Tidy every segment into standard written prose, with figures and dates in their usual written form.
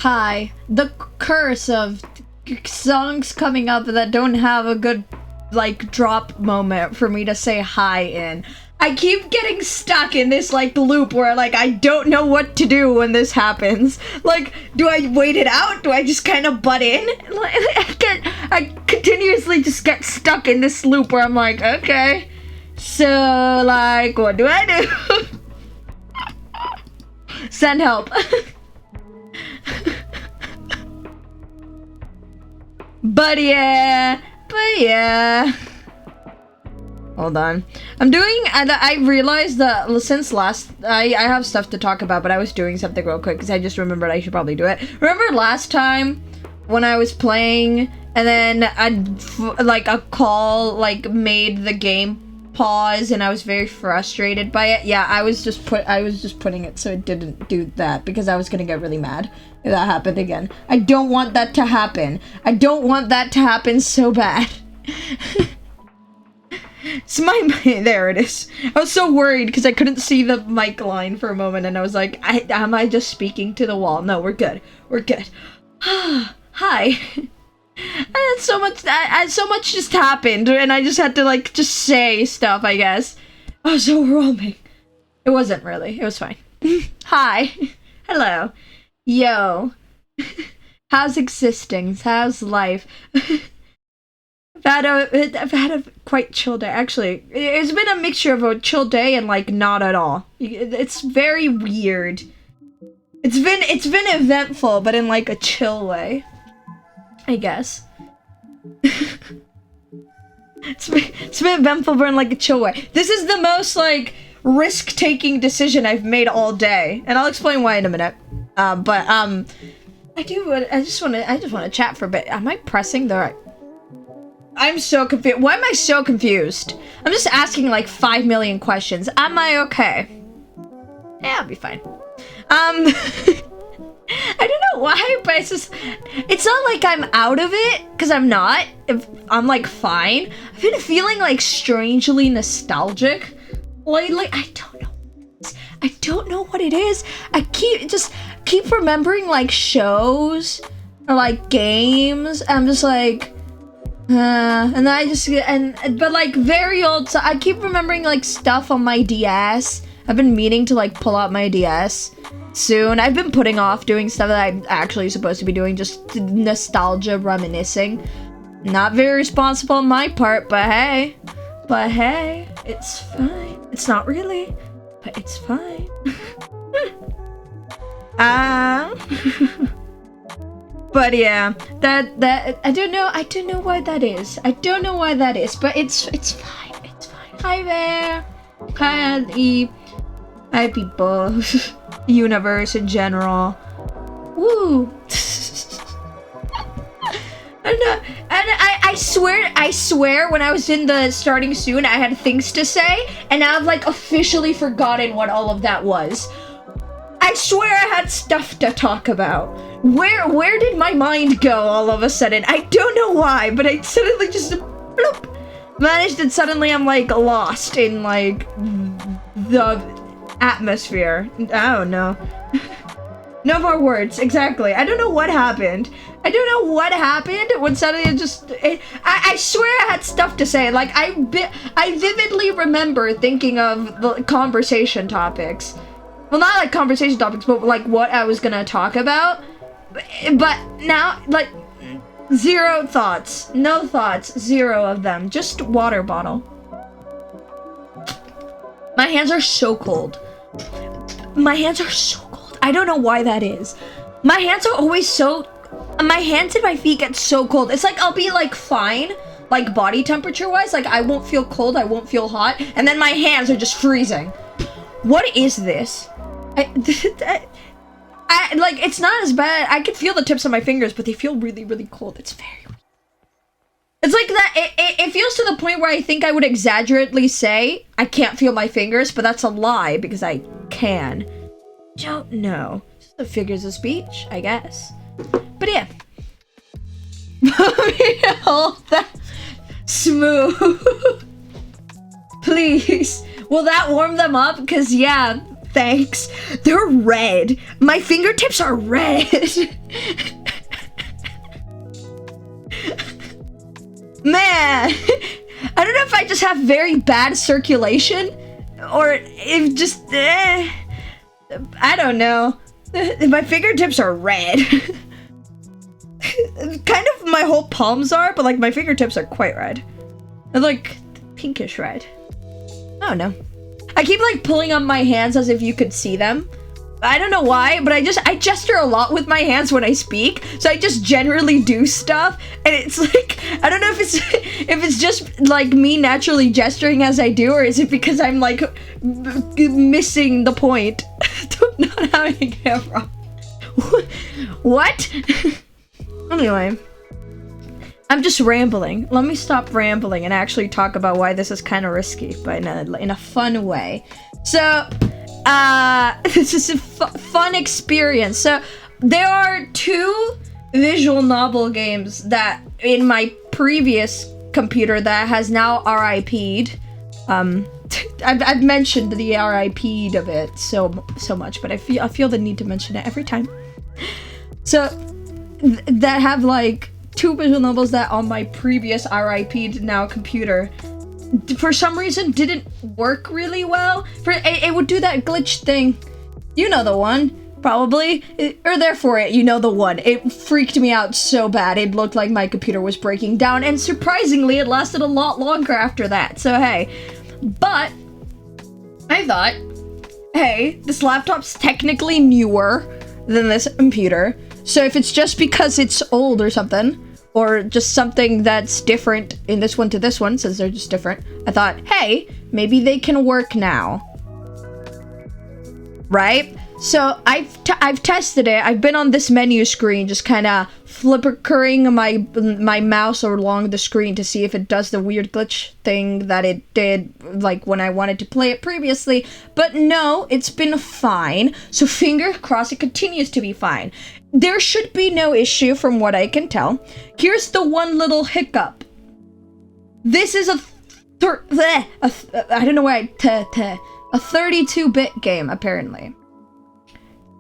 Hi. The curse of songs coming up that don't have a good, like, drop moment for me to say hi in. I keep getting stuck in this, like, loop where, like, I don't know what to do when this happens. Like, do I wait it out? Do I just kind of butt in? Like, I continuously just get stuck in this loop where I'm like, okay, so, like, what do I do? Send help. But yeah. Hold on. I realized that since last, I have stuff to talk about, but I was doing something real quick because I just remembered I should probably do it. Remember last time when I was playing and then a call, like, made the game pause and I was very frustrated by it? Yeah, I was just putting it so it didn't do that because I was gonna get really mad if that happened again. I don't want that to happen. I don't want that to happen so bad. It's there it is. I was so worried because I couldn't see the mic line for a moment and I was like, am I just speaking to the wall? No, we're good. We're good. Hi. So much just happened and I just had to, like, just say stuff, I guess. Oh, so overwhelming. It wasn't really. It was fine. Hi. Hello. Yo. How's existing? How's life? I've had a quite chill day. Actually, it's been a mixture of a chill day and, like, not at all. It's very weird. It's been eventful, but in, like, a chill way, I guess. Spit Bemple burn like a chill way. This is the most, like, risk-taking decision I've made all day. And I'll explain why in a minute. I just want to chat for a bit. Am I pressing the right? I'm so confused. Why am I so confused? I'm just asking like 5 million questions. Am I okay? Yeah, I'll be fine. I don't know why, but it's not like I'm out of it, because I'm not. I'm like fine. I've been feeling like strangely nostalgic lately. I don't know what it is. I keep remembering like shows or like games. I'm just like, and then I just but like very old. So I keep remembering like stuff on my DS. I've been meaning to like pull out my DS soon. I've been putting off doing stuff that I'm actually supposed to be doing, just nostalgia reminiscing. Not very responsible on my part, but hey, it's fine. It's not really, but it's fine. But yeah, that I don't know why that is. I don't know why that is, but it's fine. It's fine. Hi there. Hi, hi people. Universe in general. Woo. I swear when I was in the starting soon I had things to say, and now I've like officially forgotten what all of that was. I swear I had stuff to talk about. Where did my mind go all of a sudden? I don't know why, but I suddenly just bloop, managed, and suddenly I'm like lost in like the atmosphere. I don't know. No more words, exactly. I don't know what happened. I don't know what happened when suddenly I swear I had stuff to say. Like, I vividly remember thinking of the conversation topics. Well, not like conversation topics, but like what I was gonna talk about. But now, like, zero thoughts. No thoughts. Zero of them. Just water bottle. My hands are so cold. My hands are so cold. I don't know why that is. My hands are always so... My hands and my feet get so cold. It's like I'll be like fine, like body temperature wise. Like I won't feel cold, I won't feel hot. And then my hands are just freezing. What is this? I like, it's not as bad. I can feel the tips of my fingers, but they feel really, really cold. It's very weird. It's like that, it feels to the point where I think I would exaggerately say I can't feel my fingers, but that's a lie because I can. Don't know. Just the figures of speech, I guess. But yeah. Hold that smooth. Please. Will that warm them up? Because yeah, thanks. They're red. My fingertips are red. Man, I don't know if I just have very bad circulation or if just, I don't know. My fingertips are red. Kind of my whole palms are, but like my fingertips are quite red. They're like pinkish red. I don't know. I keep like pulling up my hands as if you could see them. I don't know why, but I gesture a lot with my hands when I speak, so I just generally do stuff, and it's like, I don't know if it's just like me naturally gesturing as I do, or is it because I'm like missing the point? Not having a camera. What? Anyway, I'm just rambling. Let me stop rambling and actually talk about why this is kind of risky, but in a fun way. So, this is a fun experience. So, there are 2 visual novel games that in my previous computer that has now RIP'd. I've mentioned the RIP'd of it so much, but I feel the need to mention it every time. So, that have like 2 visual novels that on my previous RIP'd now computer for some reason didn't work really well. It would do that glitch thing. You know the one, probably. Or therefore, you know the one. It freaked me out so bad. It looked like my computer was breaking down, and surprisingly, it lasted a lot longer after that. So hey. But I thought, hey, this laptop's technically newer than this computer. So if it's just because it's old or something, or just something that's different in this one to this one, since they're just different. I thought, hey, maybe they can work now. Right? So I've tested it. I've been on this menu screen, just kind of flickering my mouse along the screen to see if it does the weird glitch thing that it did, like when I wanted to play it previously. But no, it's been fine. So fingers crossed it continues to be fine. There should be no issue from what I can tell. Here's the one little hiccup. This is a 32-bit game, apparently.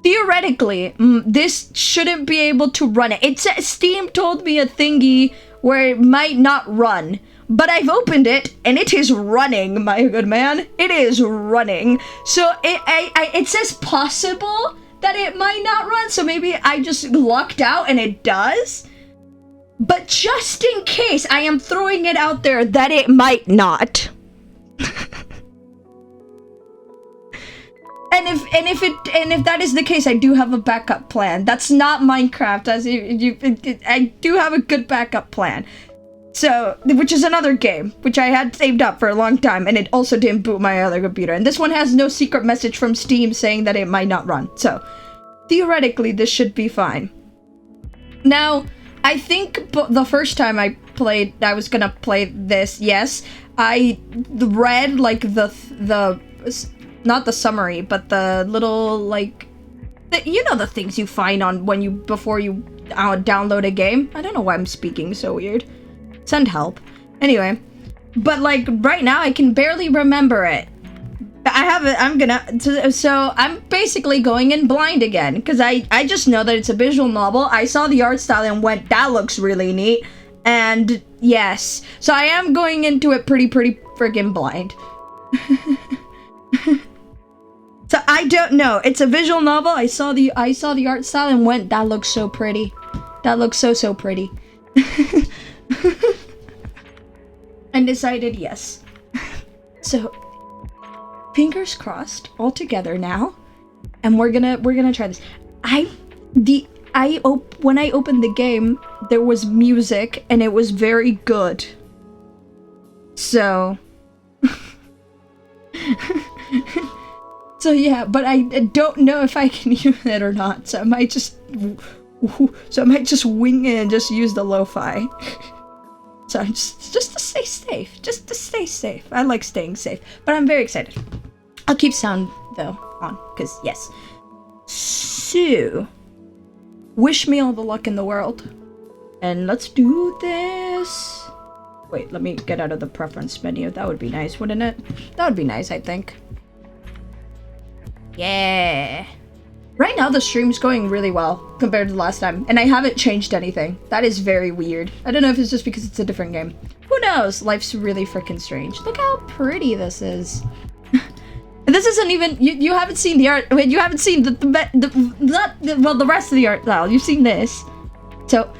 Theoretically, this shouldn't be able to run it. Steam told me a thingy where it might not run, but I've opened it and it is running, my good man. It is running. So it says possible that it might not run, so maybe I just lucked out and it does. But just in case, I am throwing it out there that it might not. And if that is the case, I do have a backup plan. That's not Minecraft, I do have a good backup plan. So, which is another game, which I had saved up for a long time, and it also didn't boot my other computer. And this one has no secret message from Steam saying that it might not run. So, theoretically, this should be fine. Now, I think the first time I was gonna play this, yes, I read, like, not the summary, but the little, like, you know, the things you find on before you download a game. I don't know why I'm speaking so weird. Send help. Anyway, but like right now I can barely remember it. So I'm basically going in blind again, because I just know that it's a visual novel. I saw the art style and went, that looks really neat. And yes, so I am going into it pretty friggin' blind. So I don't know. It's a visual novel. I saw the art style and went, that looks so pretty. That looks so pretty. And decided yes. So fingers crossed all together now. And we're gonna try this. When I opened the game, there was music and it was very good. So so yeah, but I don't know if I can use it or not, so I might just wing it and just use the lo-fi. So just to stay safe. I like staying safe, but I'm very excited. I'll keep sound though on, because yes. So, wish me all the luck in the world, and let's do this. Wait, let me get out of the preference menu. That would be nice, wouldn't it? That would be nice, I think. Yeah. Right now the stream's going really well compared to the last time, and I haven't changed anything. That is very weird. I don't know if it's just because it's a different game. Who knows? Life's really freaking strange. Look how pretty this is. And this isn't even, you haven't seen the art. Wait, you haven't seen the rest of the art style. You've seen this. So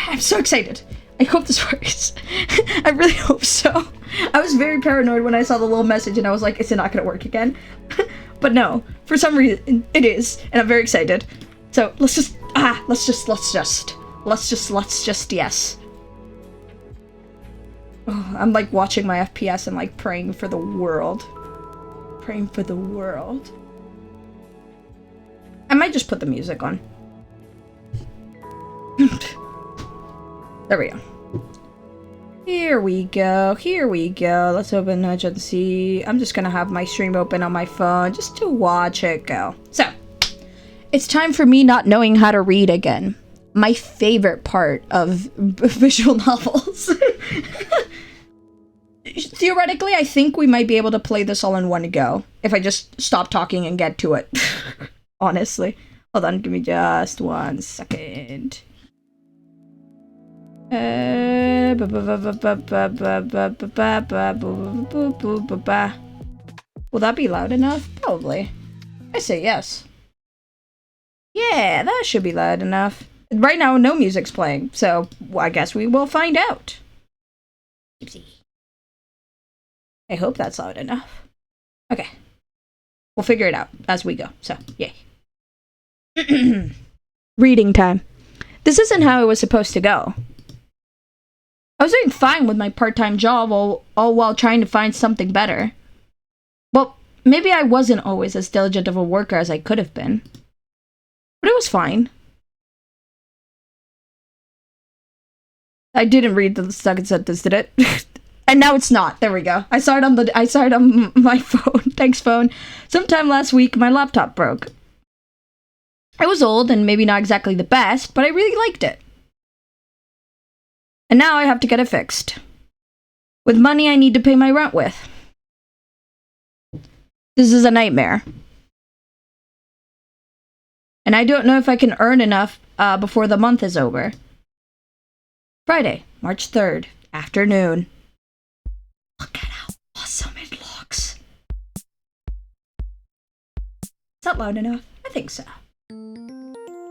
I'm so excited. I hope this works. I really hope so. I was very paranoid when I saw the little message and I was like, is it not gonna work again? But no, for some reason it is, and I'm very excited. So let's just yes. Oh, I'm like watching my FPS and like praying for the world. Praying for the world. I might just put the music on. There we go. Here we go. Let's open emergency. I'm just gonna have my stream open on my phone just to watch it go. So, it's time for me not knowing how to read again. My favorite part of visual novels. Theoretically, I think we might be able to play this all in one go, if I just stop talking and get to it. Honestly. Hold on, give me just 1 second. Will that be loud enough? Probably. I say yes. Yeah, that should be loud enough. Right now, no music's playing, so I guess we will find out. Oopsie. I hope that's loud enough. Okay. We'll figure it out as we go, so yay. Reading time. This isn't how it was supposed to go. I was doing fine with my part-time job, all while trying to find something better. Well, maybe I wasn't always as diligent of a worker as I could have been. But it was fine. I didn't read the second sentence, did it? And now it's not. There we go. I saw it on my phone. Thanks, phone. Sometime last week, my laptop broke. It was old and maybe not exactly the best, but I really liked it. And now I have to get it fixed. With money I need to pay my rent with. This is a nightmare. And I don't know if I can earn enough before the month is over. Friday, March 3rd, afternoon. Look at how awesome it looks. Is that loud enough? I think so.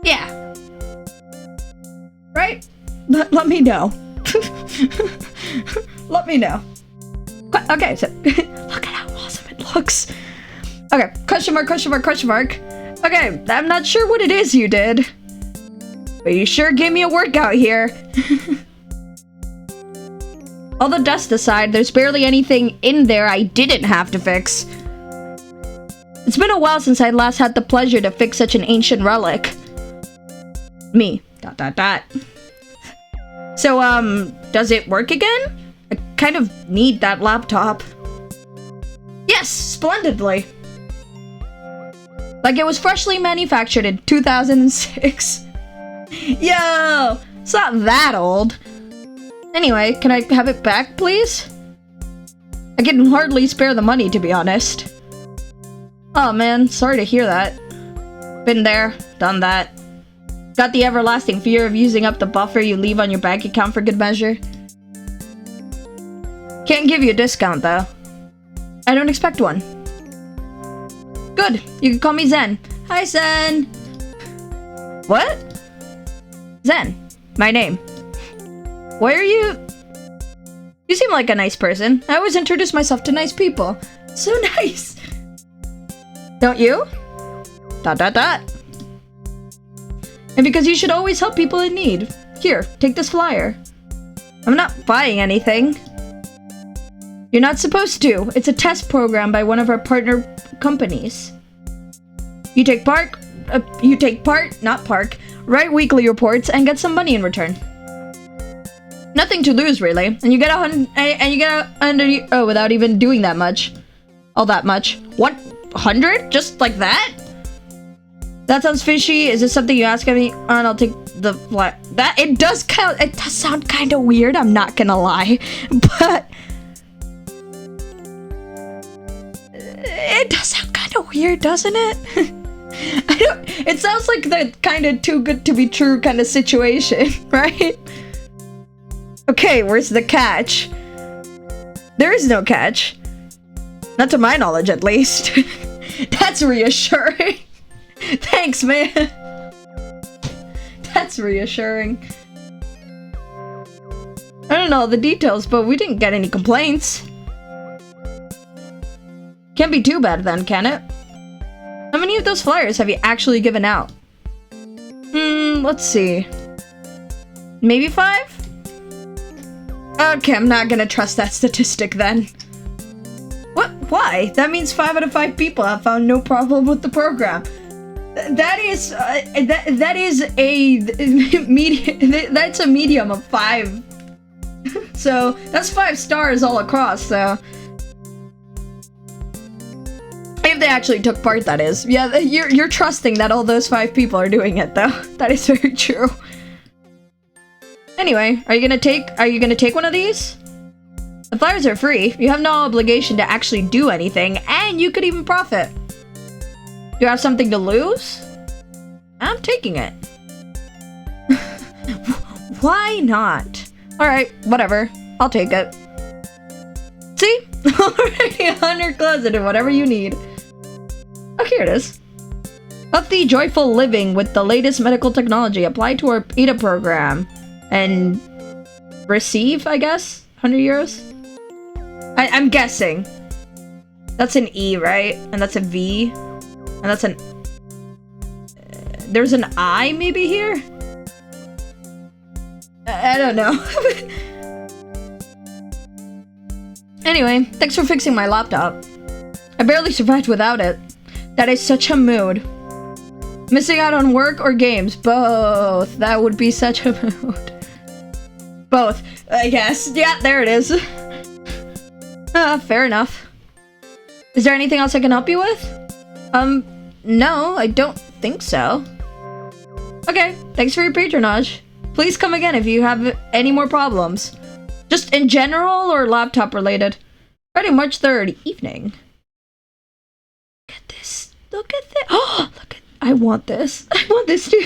Yeah. Right? Let me know. Let me know. Okay, so look at how awesome it looks. Okay, question mark, question mark, question mark. Okay, I'm not sure what it is you did, but you sure gave me a workout here. All the dust aside, there's barely anything in there I didn't have to fix. It's been a while since I last had the pleasure to fix such an ancient relic. Me. ... So, does it work again? I kind of need that laptop. Yes, splendidly. Like it was freshly manufactured in 2006. Yo, it's not that old. Anyway, can I have it back, please? I can hardly spare the money, to be honest. Oh man, sorry to hear that. Been there, done that. Got the everlasting fear of using up the buffer you leave on your bank account for good measure. Can't give you a discount, though. I don't expect one. Good, you can call me Zen. Hi, Zen! What? Zen, my name. Why are you... You seem like a nice person. I always introduce myself to nice people. So nice! Don't you? ... And because you should always help people in need. Here, take this flyer. I'm not buying anything. You're not supposed to. It's a test program by one of our partner companies. You take part, write weekly reports, and get some money in return. Nothing to lose, really. And you get without even doing that much. All that much. 100? Just like that? That sounds fishy. Is this something you ask of me? And I'll take the flyer. It does sound kind of weird. I'm not gonna lie, but it does sound kind of weird, doesn't it? It sounds like the kind of too good to be true kind of situation, right? Okay, where's the catch? There is no catch. Not to my knowledge, at least. That's reassuring. Thanks, man. That's reassuring. I don't know the details, but we didn't get any complaints. Can't be too bad then, can it? How many of those flyers have you actually given out? Let's see. Maybe 5? Okay, I'm not gonna trust that statistic then. What? Why? That means 5 out of 5 people have found no problem with the program. That is a medium. That's a medium of 5. So that's 5 stars all across. So if they actually took part, that is. Yeah, you're trusting that all those 5 people are doing it, though. That is very true. Anyway, are you gonna take one of these? The flyers are free. You have no obligation to actually do anything, and you could even profit. Do you have something to lose? I'm taking it. Why not? Alright, whatever. I'll take it. See? Already on your closet and whatever you need. Oh, here it is. Healthy, joyful living with the latest medical technology applied to our PETA program. And receive, I guess? 100 euros? I'm guessing. That's an E, right? And that's a V. And that's an... there's an I maybe here? I don't know. Anyway, thanks for fixing my laptop. I barely survived without it. That is such a mood. Missing out on work or games? Both. That would be such a mood. Both, I guess. Yeah, there it is. Fair enough. Is there anything else I can help you with? No, I don't think so. Okay, thanks for your patronage. Please come again if you have any more problems. Just in general or laptop related? Friday, March 3rd, evening. Look at this. Look at this. Oh, look at. I want this. I want this too.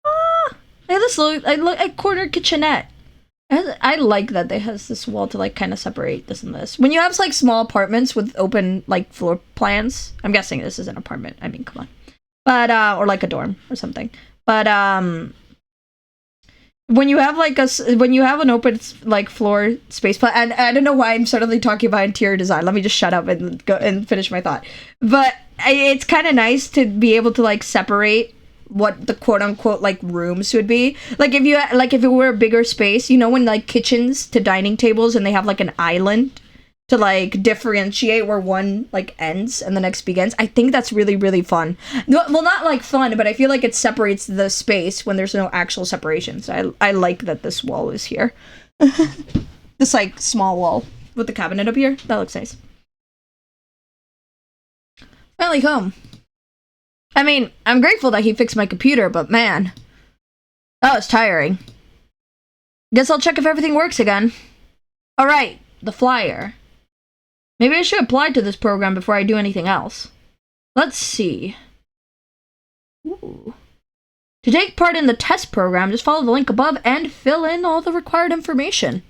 Ah, I have this little corner kitchenette. I like that they has this wall to like kind of separate this and this. When you have like small apartments with open like floor plans, I'm guessing this is an apartment. I mean, come on. But or like a dorm or something. But when you have like an open like floor space plan, and I don't know why I'm suddenly talking about interior design. Let me just shut up and go and finish my thought. But it's kind of nice to be able to like separate what the quote unquote like rooms would be. Like if it were a bigger space, you know, when like kitchens to dining tables and they have like an island to like differentiate where one like ends and the next begins. I think that's really, really fun. No, well, not like fun, but I feel like it separates the space when there's no actual separation. So I like that this wall is here. This like small wall with the cabinet up here. That looks nice. Finally home. I mean, I'm grateful that he fixed my computer, but man, that was tiring. Guess I'll check if everything works again. Alright, the flyer. Maybe I should apply to this program before I do anything else. Let's see. Ooh. To take part in the test program, just follow the link above and fill in all the required information.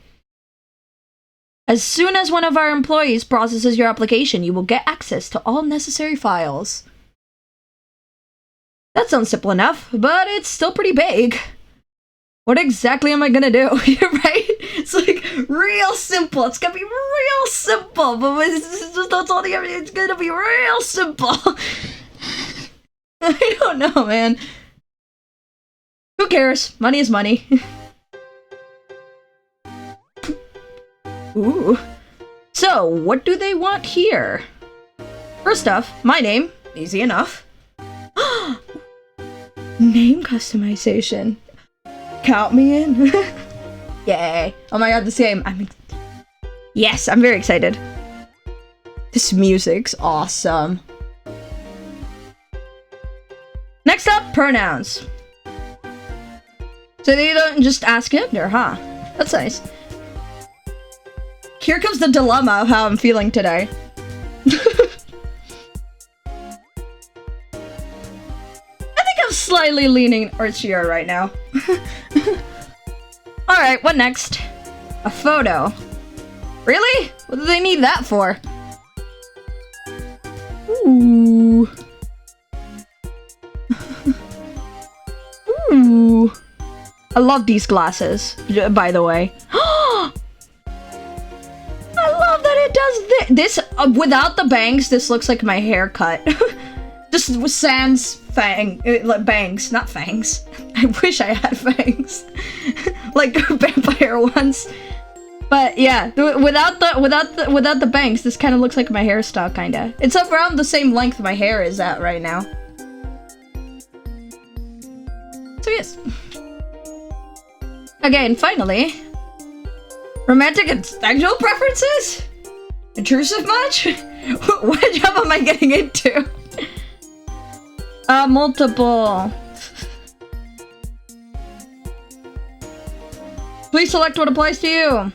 As soon as one of our employees processes your application, you will get access to all necessary files. That sounds simple enough, but it's still pretty vague. What exactly am I gonna do? Right? It's like real simple. It's gonna be real simple, but that's all the everything. It's gonna be real simple. I don't know, man. Who cares? Money is money. Ooh. So, what do they want here? First off, my name. Easy enough. Name customization. Count me in. Yay. Oh my god, the same. Yes, I'm very excited. This music's awesome. Next up, pronouns. So they don't just ask gender, huh? That's nice. Here comes the dilemma of how I'm feeling today. Slightly leaning archier right now. Alright, what next? A photo. Really? What do they need that for? Ooh. Ooh. I love these glasses, by the way. I love that it does this. Without the bangs, this looks like my haircut. Just with sans bangs, not fangs. I wish I had fangs, like vampire ones. But yeah, without the bangs, this kind of looks like my hairstyle, kinda. It's around the same length my hair is at right now. So yes. Again, finally, romantic and sexual preferences. Intrusive much? What job am I getting into? Multiple. Please select what applies to you.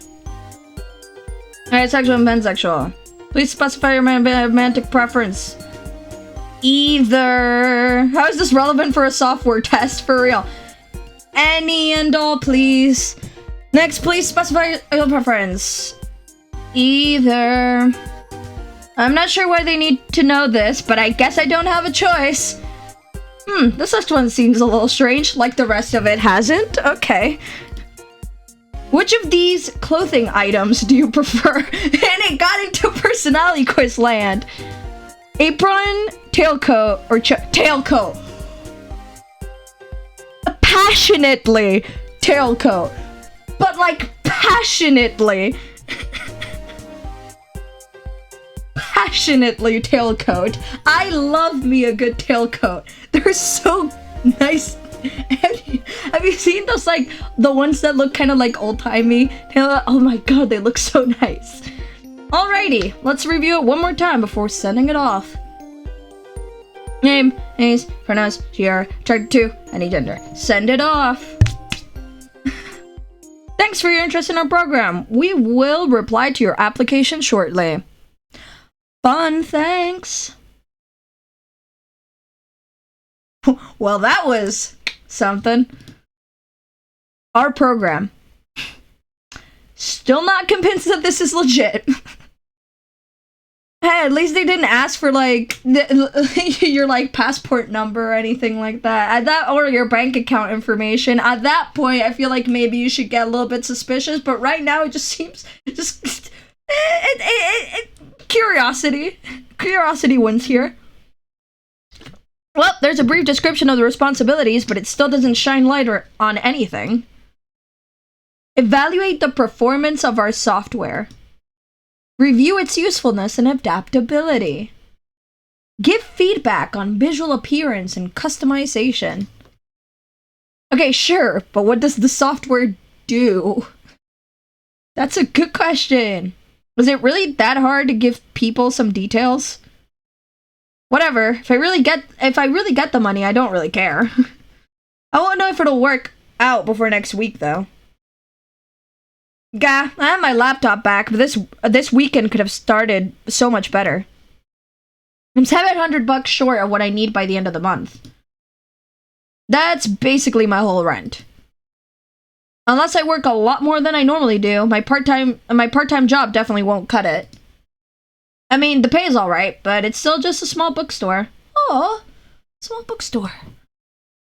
Alright, sexual and pansexual. Please specify your romantic preference. Either. How is this relevant for a software test? For real. Any and all, please. Next, please specify your preference. Either. I'm not sure why they need to know this, but I guess I don't have a choice. This last one seems a little strange, like the rest of it hasn't. Okay. Which of these clothing items do you prefer? And it got into personality quiz land. Apron, tailcoat, or tailcoat. Passionately tailcoat. But like passionately. passionately tailcoat. I love me a good tailcoat. They're so nice. Have you seen those, like, the ones that look kind of like old-timey? Oh my god, they look so nice. Alrighty, let's review it one more time before sending it off. Name, age, pronouns, GR, attracted to, any gender. Send it off. Thanks for your interest in our program. We will reply to your application shortly. Fun, thanks. Well, that was something. Our program. Still not convinced that this is legit. Hey, at least they didn't ask for, like, your, like, passport number or anything like that. At that, or your bank account information. At that point, I feel like maybe you should get a little bit suspicious, but right now it just seems, curiosity. Curiosity wins here. Well, there's a brief description of the responsibilities, but it still doesn't shine light on anything. Evaluate the performance of our software. Review its usefulness and adaptability. Give feedback on visual appearance and customization. Okay, sure, but what does the software do? That's a good question. Was it really that hard to give people some details? Whatever. If I really get the money, I don't really care. I won't know if it'll work out before next week, though. Gah, I have my laptop back, but this weekend could have started so much better. I'm $700 short of what I need by the end of the month. That's basically my whole rent. Unless I work a lot more than I normally do, my part-time job definitely won't cut it. I mean, the pay is alright, but it's still just a small bookstore. Oh, small bookstore.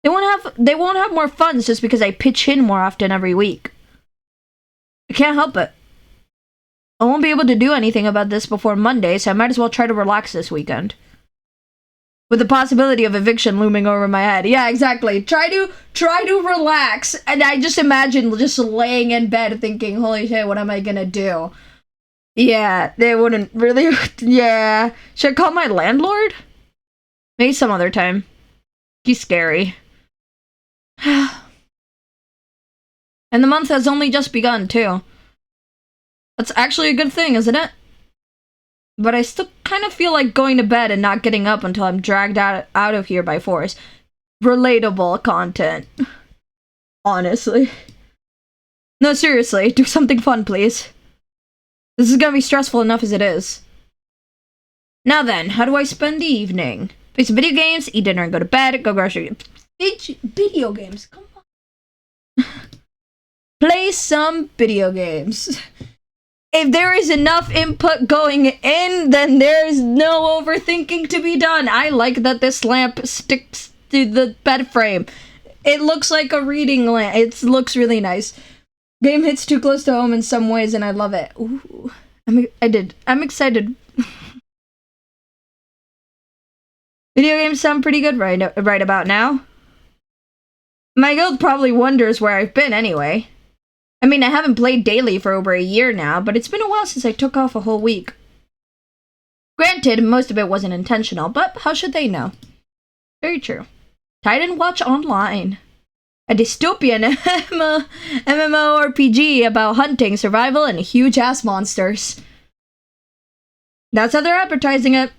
They won't have more funds just because I pitch in more often every week. I can't help it. I won't be able to do anything about this before Monday, so I might as well try to relax this weekend. With the possibility of eviction looming over my head. Yeah, exactly. Try to relax. And I just imagine just laying in bed thinking, holy shit, what am I gonna do? Yeah, they wouldn't really... Yeah. Should I call my landlord? Maybe some other time. He's scary. And the month has only just begun, too. That's actually a good thing, isn't it? But I still kind of feel like going to bed and not getting up until I'm dragged out of here by force. Relatable content. Honestly. No, seriously, do something fun, please. This is gonna be stressful enough as it is. Now then, how do I spend the evening? Play some video games, eat dinner and go to bed, go grocery... Video games, come on. Play some video games. If there is enough input going in, then there's no overthinking to be done. I like that this lamp sticks to the bed frame. It looks like a reading lamp. It looks really nice. Game hits too close to home in some ways, and I love it. Ooh, I'm excited. Video games sound pretty good right about now. My guild probably wonders where I've been anyway. I mean, I haven't played daily for over a year now, but it's been a while since I took off a whole week. Granted, most of it wasn't intentional, but how should they know? Very true. Titan Watch Online. A dystopian MMORPG about hunting, survival, and huge-ass monsters. That's how they're advertising it.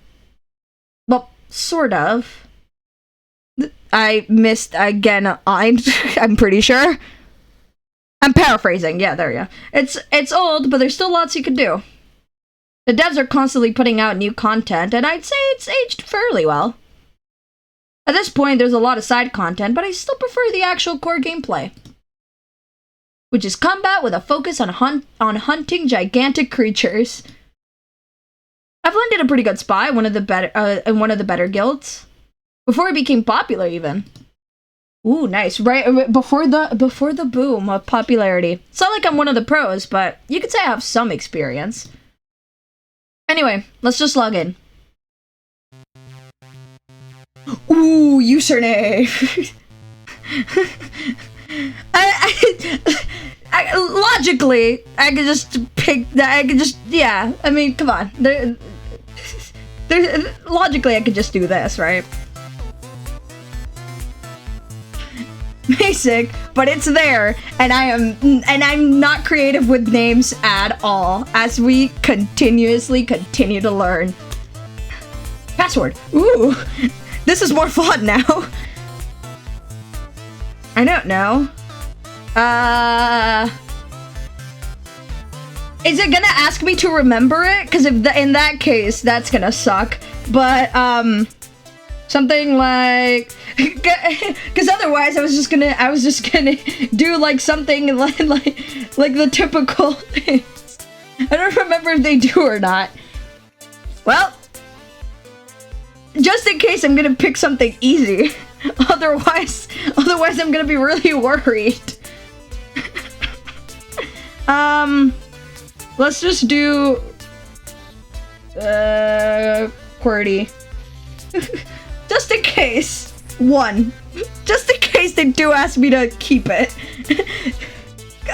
Well, sort of. I missed again, I'm pretty sure. I'm paraphrasing. Yeah, there you go. It's old, but there's still lots you could do. The devs are constantly putting out new content, and I'd say it's aged fairly well. At this point, there's a lot of side content, but I still prefer the actual core gameplay, which is combat with a focus on hunting gigantic creatures. I've landed a pretty good spot in one of the better guilds before it became popular, even. Ooh, nice. Right before the boom of popularity. It's not like I'm one of the pros, but you could say I have some experience. Anyway, let's just log in. Ooh, username. Logically, I could just pick that. Yeah. I mean, come on. Logically, I could just do this, right? Basic, but it's there, and I'm not creative with names at all, as we continue to learn. Password. Ooh, this is more fun now. I don't know. Is it gonna ask me to remember it? Because in that case, that's gonna suck. But something like, because otherwise I was just gonna do like something like the typical things. I don't remember if they do or not. Well, just in case, I'm gonna pick something easy. Otherwise I'm gonna be really worried. Let's just do QWERTY. Just in case. One. Just in case they do ask me to keep it.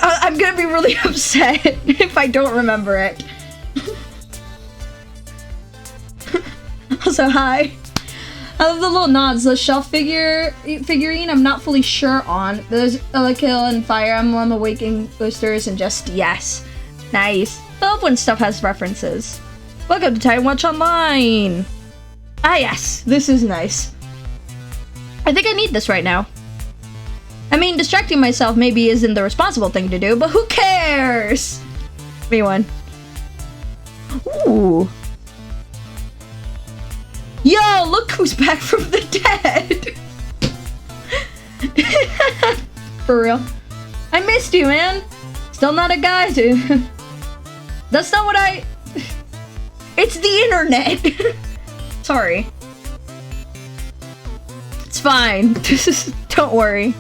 I'm gonna be really upset if I don't remember it. Also, hi. I love the little nods. The shelf figurine I'm not fully sure on. There's Kill and Fire Emblem Awakening boosters and just yes. Nice. I love when stuff has references. Welcome to Time Watch Online. Ah yes, this is nice. I think I need this right now. I mean, distracting myself maybe isn't the responsible thing to do, but who cares? Me one. Ooh. Yo, look who's back from the dead! For real. I missed you, man. Still not a guy, dude. That's not what I... It's the internet. Sorry. It's fine. Don't worry.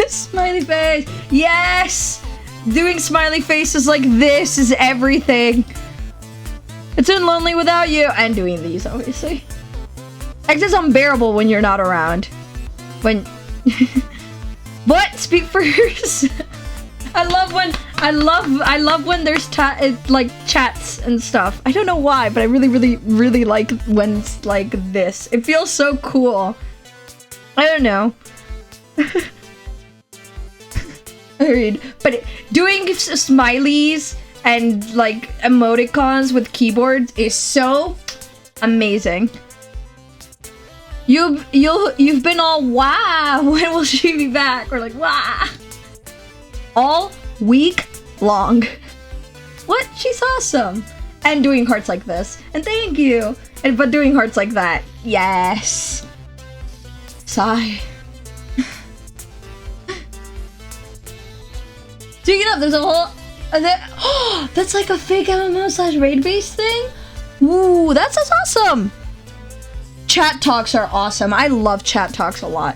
Smiley face. Yes! Doing smiley faces like this is everything. It's been lonely without you. And doing these, obviously. X is unbearable when you're not around. When... What? Speak for yourself. I love when there's like chats and stuff. I don't know why, but I really like when it's like this. It feels so cool. I don't know. Agreed. But doing smileys and like emoticons with keyboards is so amazing. You've been all wow. When will she be back? Or like wow. All week long. What? She's awesome. And doing hearts like this. And thank you. But doing hearts like that. Yes. Sigh. Speaking of, there's a whole... that's like a fake MMO / raid base thing? Ooh, that sounds awesome. Chat talks are awesome. I love chat talks a lot.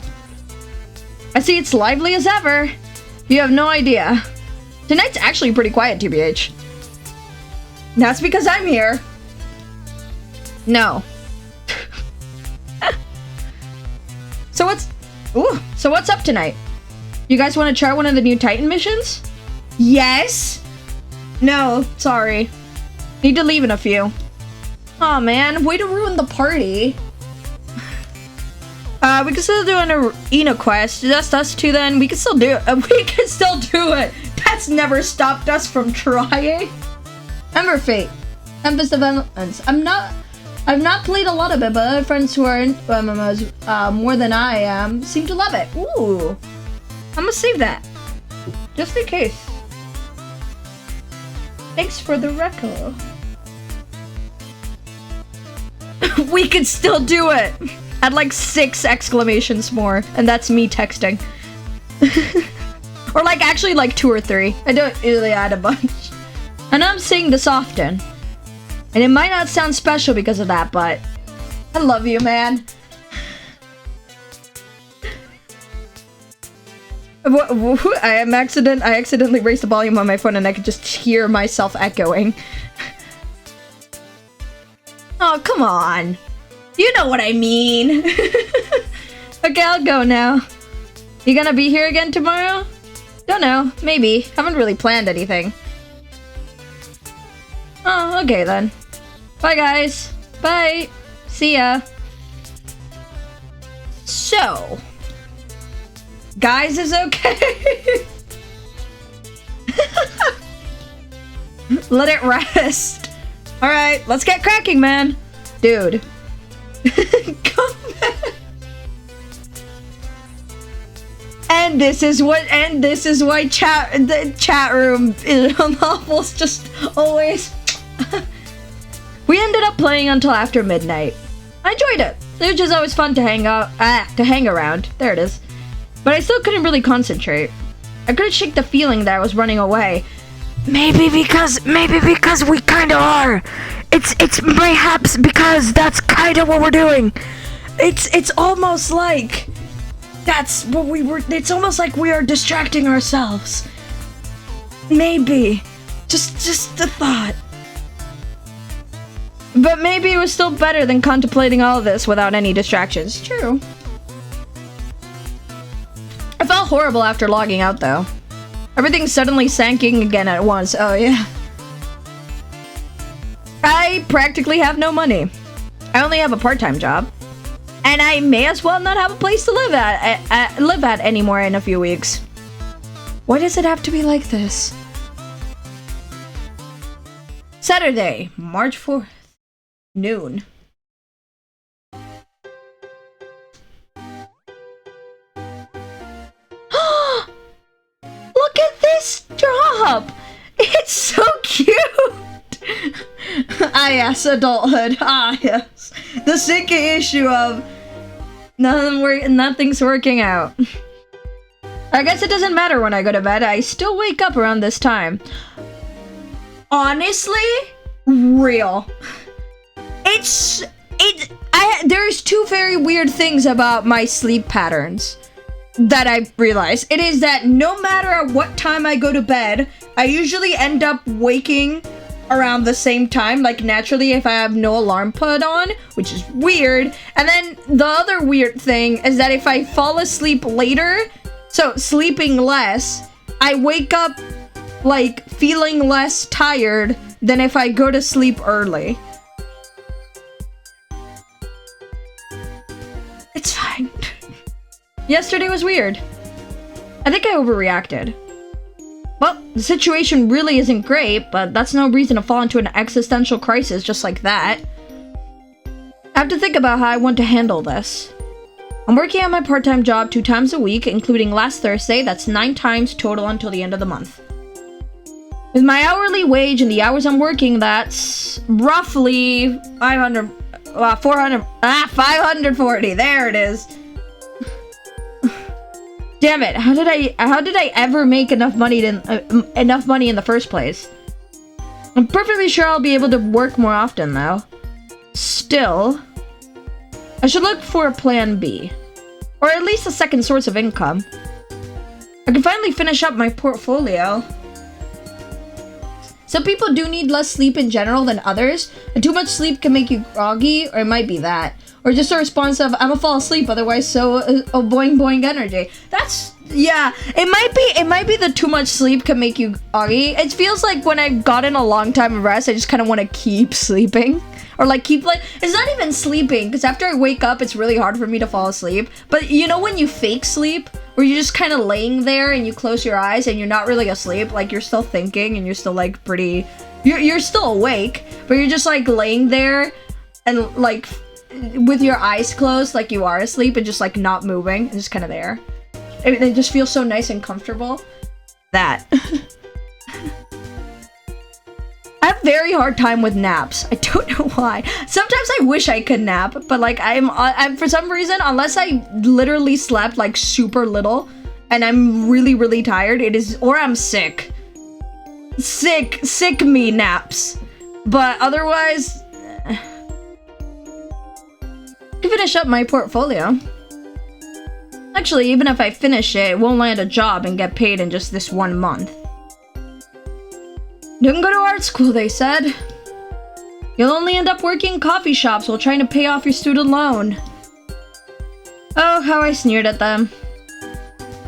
I see it's lively as ever. You have no idea. Tonight's actually pretty quiet, TBH. That's because I'm here. No. So what's up tonight? You guys want to try one of the new Titan missions? Yes. No, sorry. Need to leave in a few. Aw, man, way to ruin the party. We can still do an arena quest. Just us two then. We can still do it. We can still do it. That's never stopped us from trying. Ember Fate. Tempest Developments. I've not played a lot of it, but other friends who are into MMOs more than I am seem to love it. Ooh. I'm gonna save that. Just in case. Thanks for the reco. We could still do it. Add like 6 exclamations more, and that's me texting. Or like actually like 2 or 3. I don't usually add a bunch. I know I'm saying this often, and it might not sound special because of that, but I love you, man. I accidentally raised the volume on my phone and I could just hear myself echoing. Oh, come on. You know what I mean. Okay, I'll go now. You gonna be here again tomorrow? Don't know. Maybe. Haven't really planned anything. Oh, okay then. Bye, guys. Bye. See ya. So, guys is okay. Let it rest. Alright, let's get cracking, man. Dude. Come back. And this is why the chat room novels just always. We ended up playing until after midnight. I enjoyed it. It was just always fun to hang around. There it is. But I still couldn't really concentrate. I couldn't shake the feeling that I was running away. Maybe because we kinda are. It's perhaps because that's kinda what we're doing. It's almost like that's what we were. It's almost like we are distracting ourselves. Maybe. Just a thought. But maybe it was still better than contemplating all of this without any distractions. True. I felt horrible after logging out, though. Everything suddenly sank in again at once. Oh, yeah. I practically have no money. I only have a part-time job. And I may as well not have a place to live at anymore in a few weeks. Why does it have to be like this? Saturday, March 4th. Noon. Look at this drop! It's so cute! Ah yes, adulthood. Ah yes. The sick issue of nothing's working out. I guess it doesn't matter when I go to bed. I still wake up around this time. Honestly, real. There's two very weird things about my sleep patterns that I realized. It is that no matter at what time I go to bed, I usually end up waking around the same time, like naturally if I have no alarm put on, which is weird. And then the other weird thing is that if I fall asleep later, so sleeping less, I wake up like feeling less tired than if I go to sleep early. It's fine. Yesterday was weird. I think I overreacted. Well, the situation really isn't great, but that's no reason to fall into an existential crisis just like that. I have to think about how I want to handle this. I'm working at my part-time job 2 times a week, including last Thursday. That's 9 times total until the end of the month. With my hourly wage and the hours I'm working, that's roughly 540. There it is. Damn it! How did I ever make enough money in the first place? I'm perfectly sure I'll be able to work more often, though. Still, I should look for a plan B, or at least a second source of income. I can finally finish up my portfolio. Some people do need less sleep in general than others, and too much sleep can make you groggy, or it might be that. Or just a response of, I'm gonna fall asleep, otherwise so boing boing energy. That's, yeah, it might be the too much sleep can make you groggy. It feels like when I've gotten a long time of rest, I just kind of want to keep sleeping. Or like it's not even sleeping, because after I wake up, it's really hard for me to fall asleep. But you know when you fake sleep? Where you're just kind of laying there and you close your eyes and you're not really asleep, like you're still thinking and you're still like pretty, you're still awake, but you're just like laying there and like with your eyes closed like you are asleep and just like not moving and just kind of there. It just feels so nice and comfortable. That. I have a very hard time with naps. I don't know why. Sometimes I wish I could nap, but like I'm for some reason, unless I literally slept like super little and I'm really, really tired, or I'm sick. Sick me naps. But otherwise, I can finish up my portfolio. Actually, even if I finish it, it won't land a job and get paid in just this 1 month. Don't go to art school, they said. You'll only end up working in coffee shops while trying to pay off your student loan. Oh, how I sneered at them.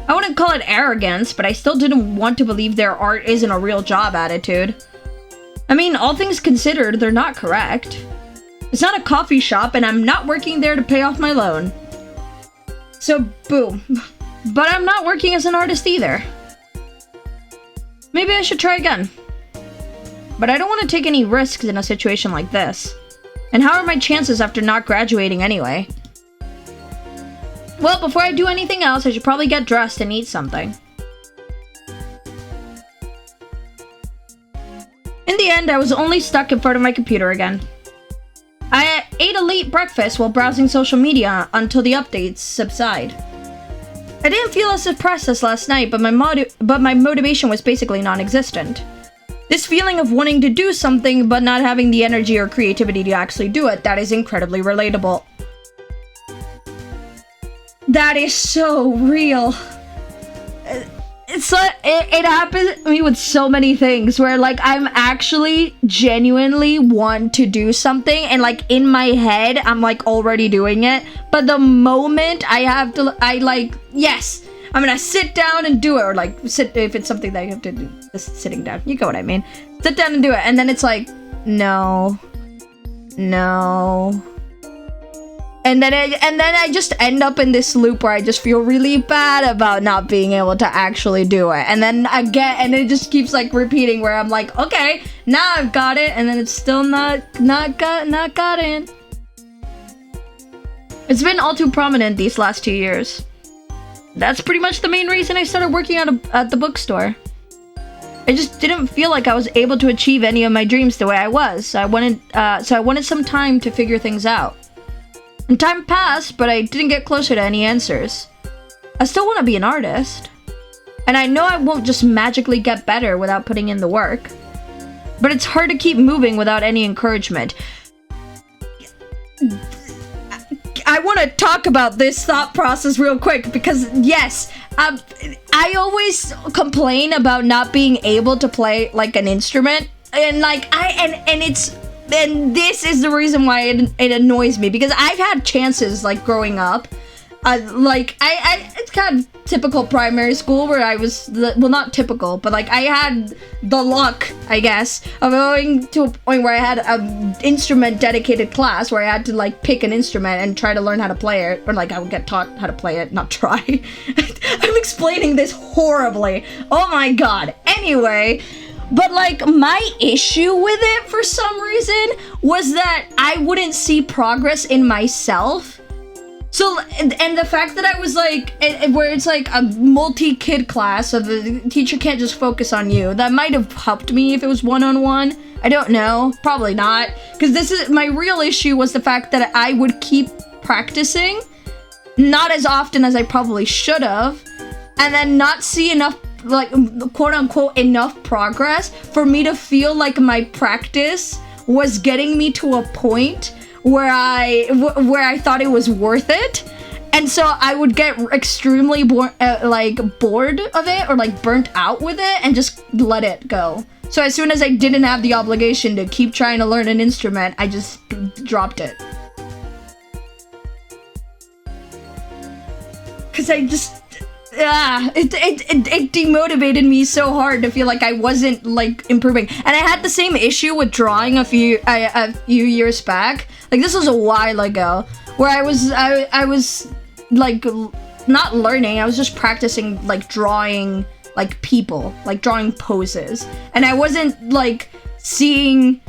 I wouldn't call it arrogance, but I still didn't want to believe their art isn't a real job attitude. I mean, all things considered, they're not correct. It's not a coffee shop, and I'm not working there to pay off my loan. So, boom. But I'm not working as an artist either. Maybe I should try again. But I don't want to take any risks in a situation like this. And how are my chances after not graduating anyway? Well, before I do anything else, I should probably get dressed and eat something. In the end, I was only stuck in front of my computer again. I ate a late breakfast while browsing social media until the updates subside. I didn't feel as depressed as last night, but my motivation was basically non-existent. This feeling of wanting to do something but not having the energy or creativity to actually do it, that is incredibly relatable. That is so real. It happens to me with so many things where like I'm actually genuinely want to do something and like in my head I'm like already doing it, but the moment yes, I'm gonna sit down and do it, or like sit if it's something that you have to do, just sitting down, you get what I mean, sit down and do it, and then it's like no, and then I just end up in this loop where I just feel really bad about not being able to actually do it. And then and it just keeps like repeating where I'm like, okay, now I've got it, and then it's still not gotten. It's been all too prominent these last 2 years. That's pretty much the main reason I started working at the bookstore. I just didn't feel like I was able to achieve any of my dreams the way I was. So I wanted some time to figure things out. And time passed, but I didn't get closer to any answers. I still want to be an artist. And I know I won't just magically get better without putting in the work. But it's hard to keep moving without any encouragement. I want to talk about this thought process real quick because, yes, I always complain about not being able to play, like, an instrument. And, like, and this is the reason why it annoys me, because I've had chances like growing up, it's kind of typical primary school where I was well, not typical, but like I had the luck, I guess, of going to a point where I had an instrument dedicated class where I had to like pick an instrument and try to learn how to play it, or like I would get taught how to play it, not try. I'm explaining this horribly. Oh my god. Anyway. But, like, my issue with it, for some reason, was that I wouldn't see progress in myself. So, and the fact that I was, like, where it's, like, a multi-kid class, so the teacher can't just focus on you. That might have helped me if it was one-on-one. I don't know. Probably not. Because my real issue was the fact that I would keep practicing, not as often as I probably should have, and then not see enough, like, quote-unquote enough progress for me to feel like my practice was getting me to a point where I thought it was worth it. And so I would get extremely bored of it, or like burnt out with it, and just let it go. So as soon as I didn't have the obligation to keep trying to learn an instrument, I just dropped it. Cause I just it demotivated me so hard to feel like I wasn't like improving. And I had the same issue with drawing a few years back. Like this was a while ago, where I was like not learning, I was just practicing like drawing like people, like drawing poses, and I wasn't like seeing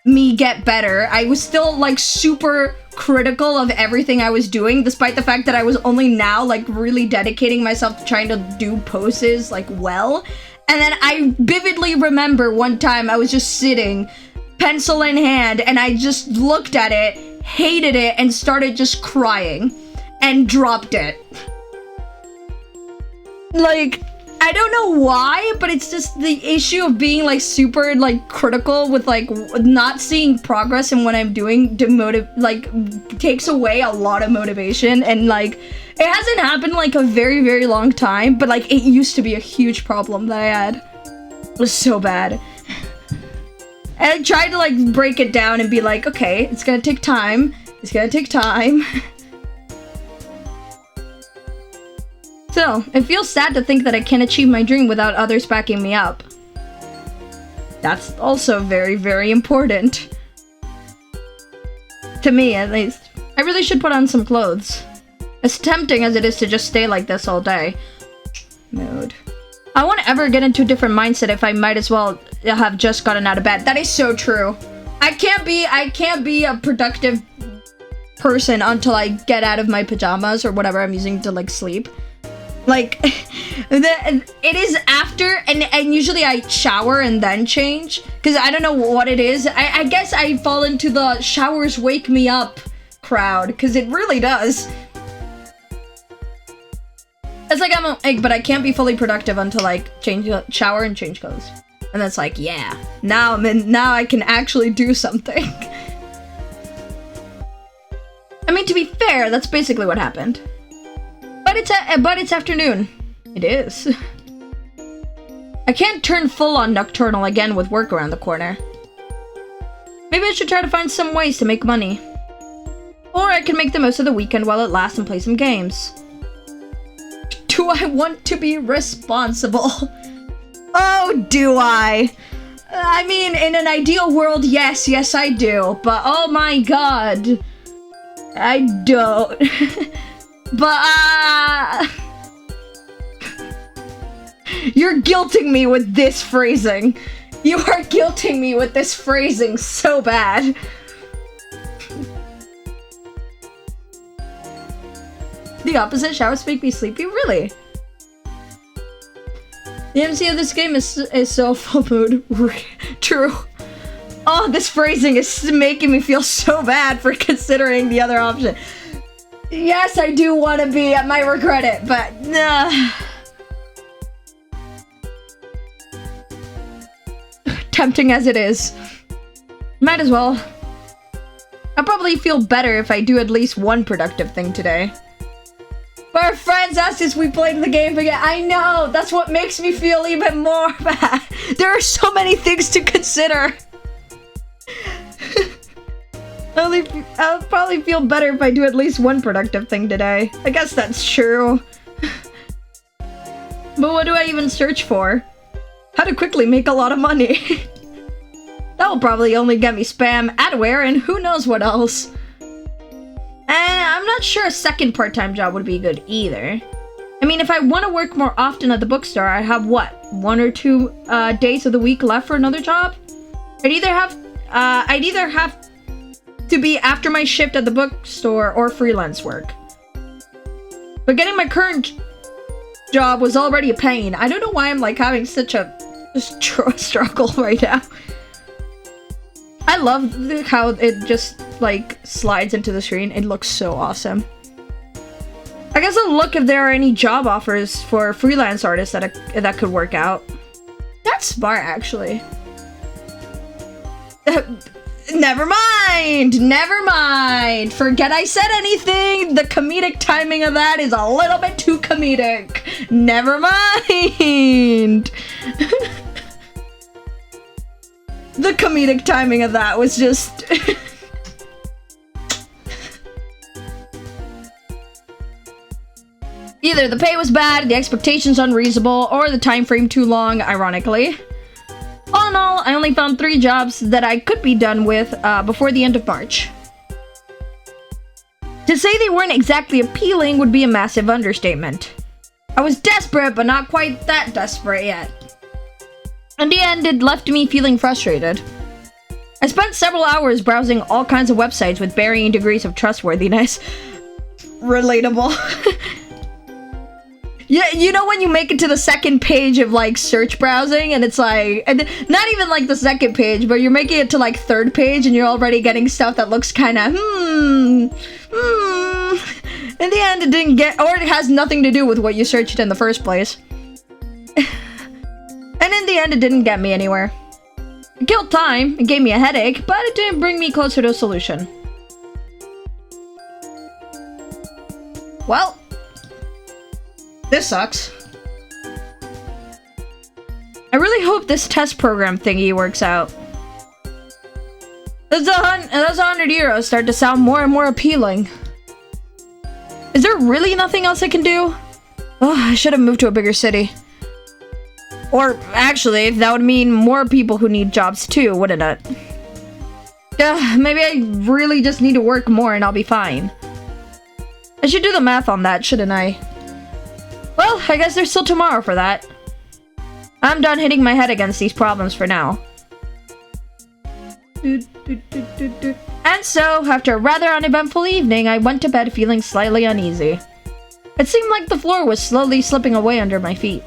me get better. I was still like super critical of everything I was doing, despite the fact that I was only now like really dedicating myself to trying to do poses like well. And then I vividly remember one time I was just sitting, pencil in hand, and I just looked at it, hated it, and started just crying and dropped it. Like, I don't know why, but it's just the issue of being like super like critical with like not seeing progress in what I'm doing takes away a lot of motivation. And like it hasn't happened like a very, very long time, but like it used to be a huge problem that I had. It was so bad. And I tried to like break it down and be like, okay, it's gonna take time. It's gonna take time. Still, it feels sad to think that I can't achieve my dream without others backing me up. That's also very, very important. To me, at least. I really should put on some clothes. As tempting as it is to just stay like this all day. Mood. I won't ever get into a different mindset if I might as well have just gotten out of bed. That is so true. I can't be a productive person until I get out of my pajamas or whatever I'm using to like sleep. Like it is after and usually I shower and then change because I don't know what it is. I guess I fall into the showers wake me up crowd because it really does. It's like but I can't be fully productive until like shower and change clothes. And that's like, yeah, now I can actually do something. I mean, to be fair, that's basically what happened. But it's afternoon. It is. I can't turn full on nocturnal again with work around the corner. Maybe I should try to find some ways to make money. Or I can make the most of the weekend while it lasts and play some games. Do I want to be responsible? Oh, do I? I mean, in an ideal world, yes, I do. But oh my god. I don't. But, you're guilting me with this phrasing. You are guilting me with this phrasing so bad. The opposite, showers make me sleepy? Really? The MC of this game is so full mood. True. Oh, this phrasing is making me feel so bad for considering the other option. Yes, I do want to be. I might regret it, but tempting as it is. Might as well. I'll probably feel better if I do at least one productive thing today. But our friends asked us we played the game again. I know! That's what makes me feel even more bad. There are so many things to consider. I'll probably feel better if I do at least one productive thing today. I guess that's true. But what do I even search for? How to quickly make a lot of money. That will probably only get me spam, adware, and who knows what else. And I'm not sure a second part-time job would be good either. I mean, if I want to work more often at the bookstore, I have what? 1 or 2 days of the week left for another job? I'd either have to be after my shift at the bookstore or freelance work. But getting my current job was already a pain. I don't know why I'm like having such a struggle right now. I love how it just like slides into the screen. It looks so awesome. I guess I'll look if there are any job offers for freelance artists that could work out. That's smart, actually. Never mind! Never mind! Forget I said anything! The comedic timing of that is a little bit too comedic. Never mind! The comedic timing of that was just... Either the pay was bad, the expectations unreasonable, or the time frame too long, ironically. All in all, I only found 3 jobs that I could be done with before the end of March. To say they weren't exactly appealing would be a massive understatement. I was desperate, but not quite that desperate yet. In the end, it left me feeling frustrated. I spent several hours browsing all kinds of websites with varying degrees of trustworthiness. Relatable. Yeah, you know when you make it to the second page of like search browsing and it's like, and not even like the second page, but you're making it to like third page and you're already getting stuff that looks kind of in the end it didn't get, or it has nothing to do with what you searched in the first place. And in the end it didn't get me anywhere. It killed time, it gave me a headache, but it didn't bring me closer to a solution. Well, this sucks. I really hope this test program thingy works out. Those 100 euros start to sound more and more appealing. Is there really nothing else I can do? Oh, I should have moved to a bigger city. Or actually, that would mean more people who need jobs too, wouldn't it? Maybe I really just need to work more and I'll be fine. I should do the math on that, shouldn't I? Well, I guess there's still tomorrow for that. I'm done hitting my head against these problems for now. And so, after a rather uneventful evening, I went to bed feeling slightly uneasy. It seemed like the floor was slowly slipping away under my feet.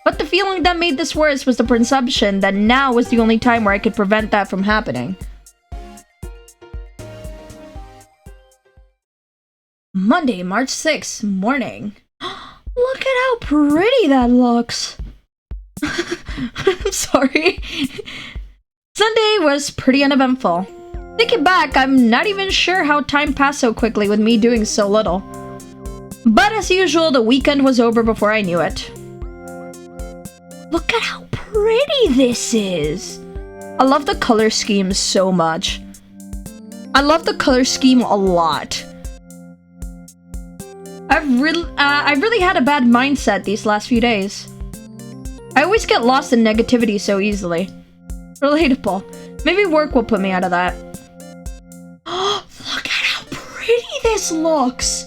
But the feeling that made this worse was the presumption that now was the only time where I could prevent that from happening. Monday, March 6th, morning. Look at how pretty that looks. I'm sorry. Sunday was pretty uneventful. Thinking back, I'm not even sure how time passed so quickly with me doing so little. But as usual, the weekend was over before I knew it. Look at how pretty this is. I love the color scheme so much. I love the color scheme a lot. I've really had a bad mindset these last few days. I always get lost in negativity so easily. Relatable. Maybe work will put me out of that. Look at how pretty this looks.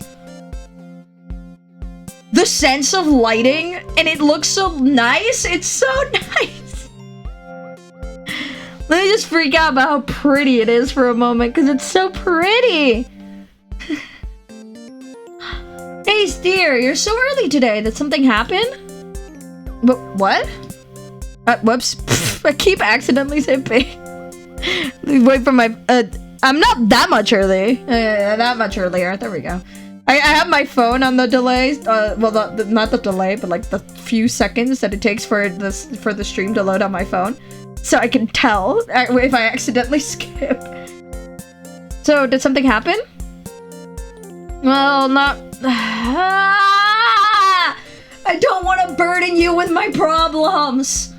The sense of lighting, and it looks so nice. It's so nice. Let me just freak out about how pretty it is for a moment, because it's so pretty. Hey, Steer, you're so early today. Did something happen? But what? Whoops. I keep accidentally zipping. Wait for my... I'm not that much early. That much earlier. There we go. I have my phone on the delay. Well, not the delay, but like the few seconds that it takes for the stream to load on my phone. So I can tell if I accidentally skip. So, did something happen? Well, not... I don't want to burden you with my problems.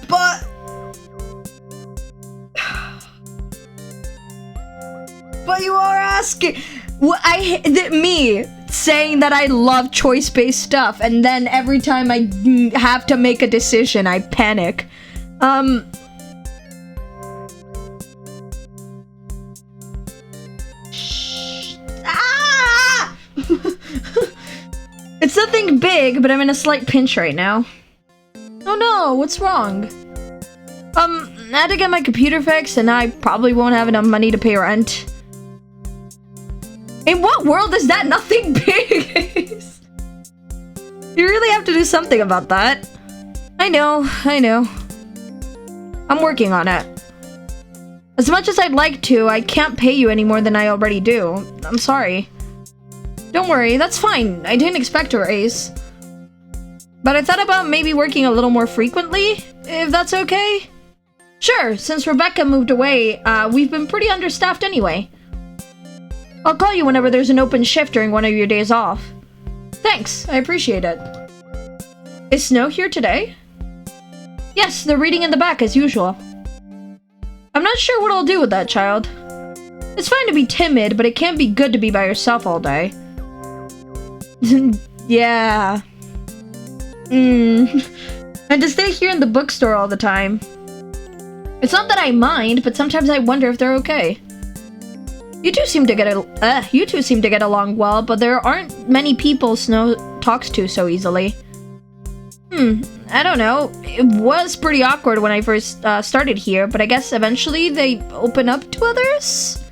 But... But you are asking... me saying that I love choice-based stuff, and then every time I have to make a decision, I panic. It's nothing big, but I'm in a slight pinch right now. Oh no, what's wrong? I had to get my computer fixed, and I probably won't have enough money to pay rent. In what world is that nothing big? You really have to do something about that. I know. I'm working on it. As much as I'd like to, I can't pay you any more than I already do. I'm sorry. Don't worry, that's fine. I didn't expect a raise. But I thought about maybe working a little more frequently, if that's okay. Sure, since Rebecca moved away, we've been pretty understaffed anyway. I'll call you whenever there's an open shift during one of your days off. Thanks, I appreciate it. Is Snow here today? Yes, they're reading in the back as usual. I'm not sure what I'll do with that child. It's fine to be timid, but it can't be good to be by yourself all day. Yeah. And to stay here in the bookstore all the time. It's not that I mind, but sometimes I wonder if they're okay. You two seem to get along well, but there aren't many people Snow talks to so easily. I don't know. It was pretty awkward when I first started here, but I guess eventually they open up to others?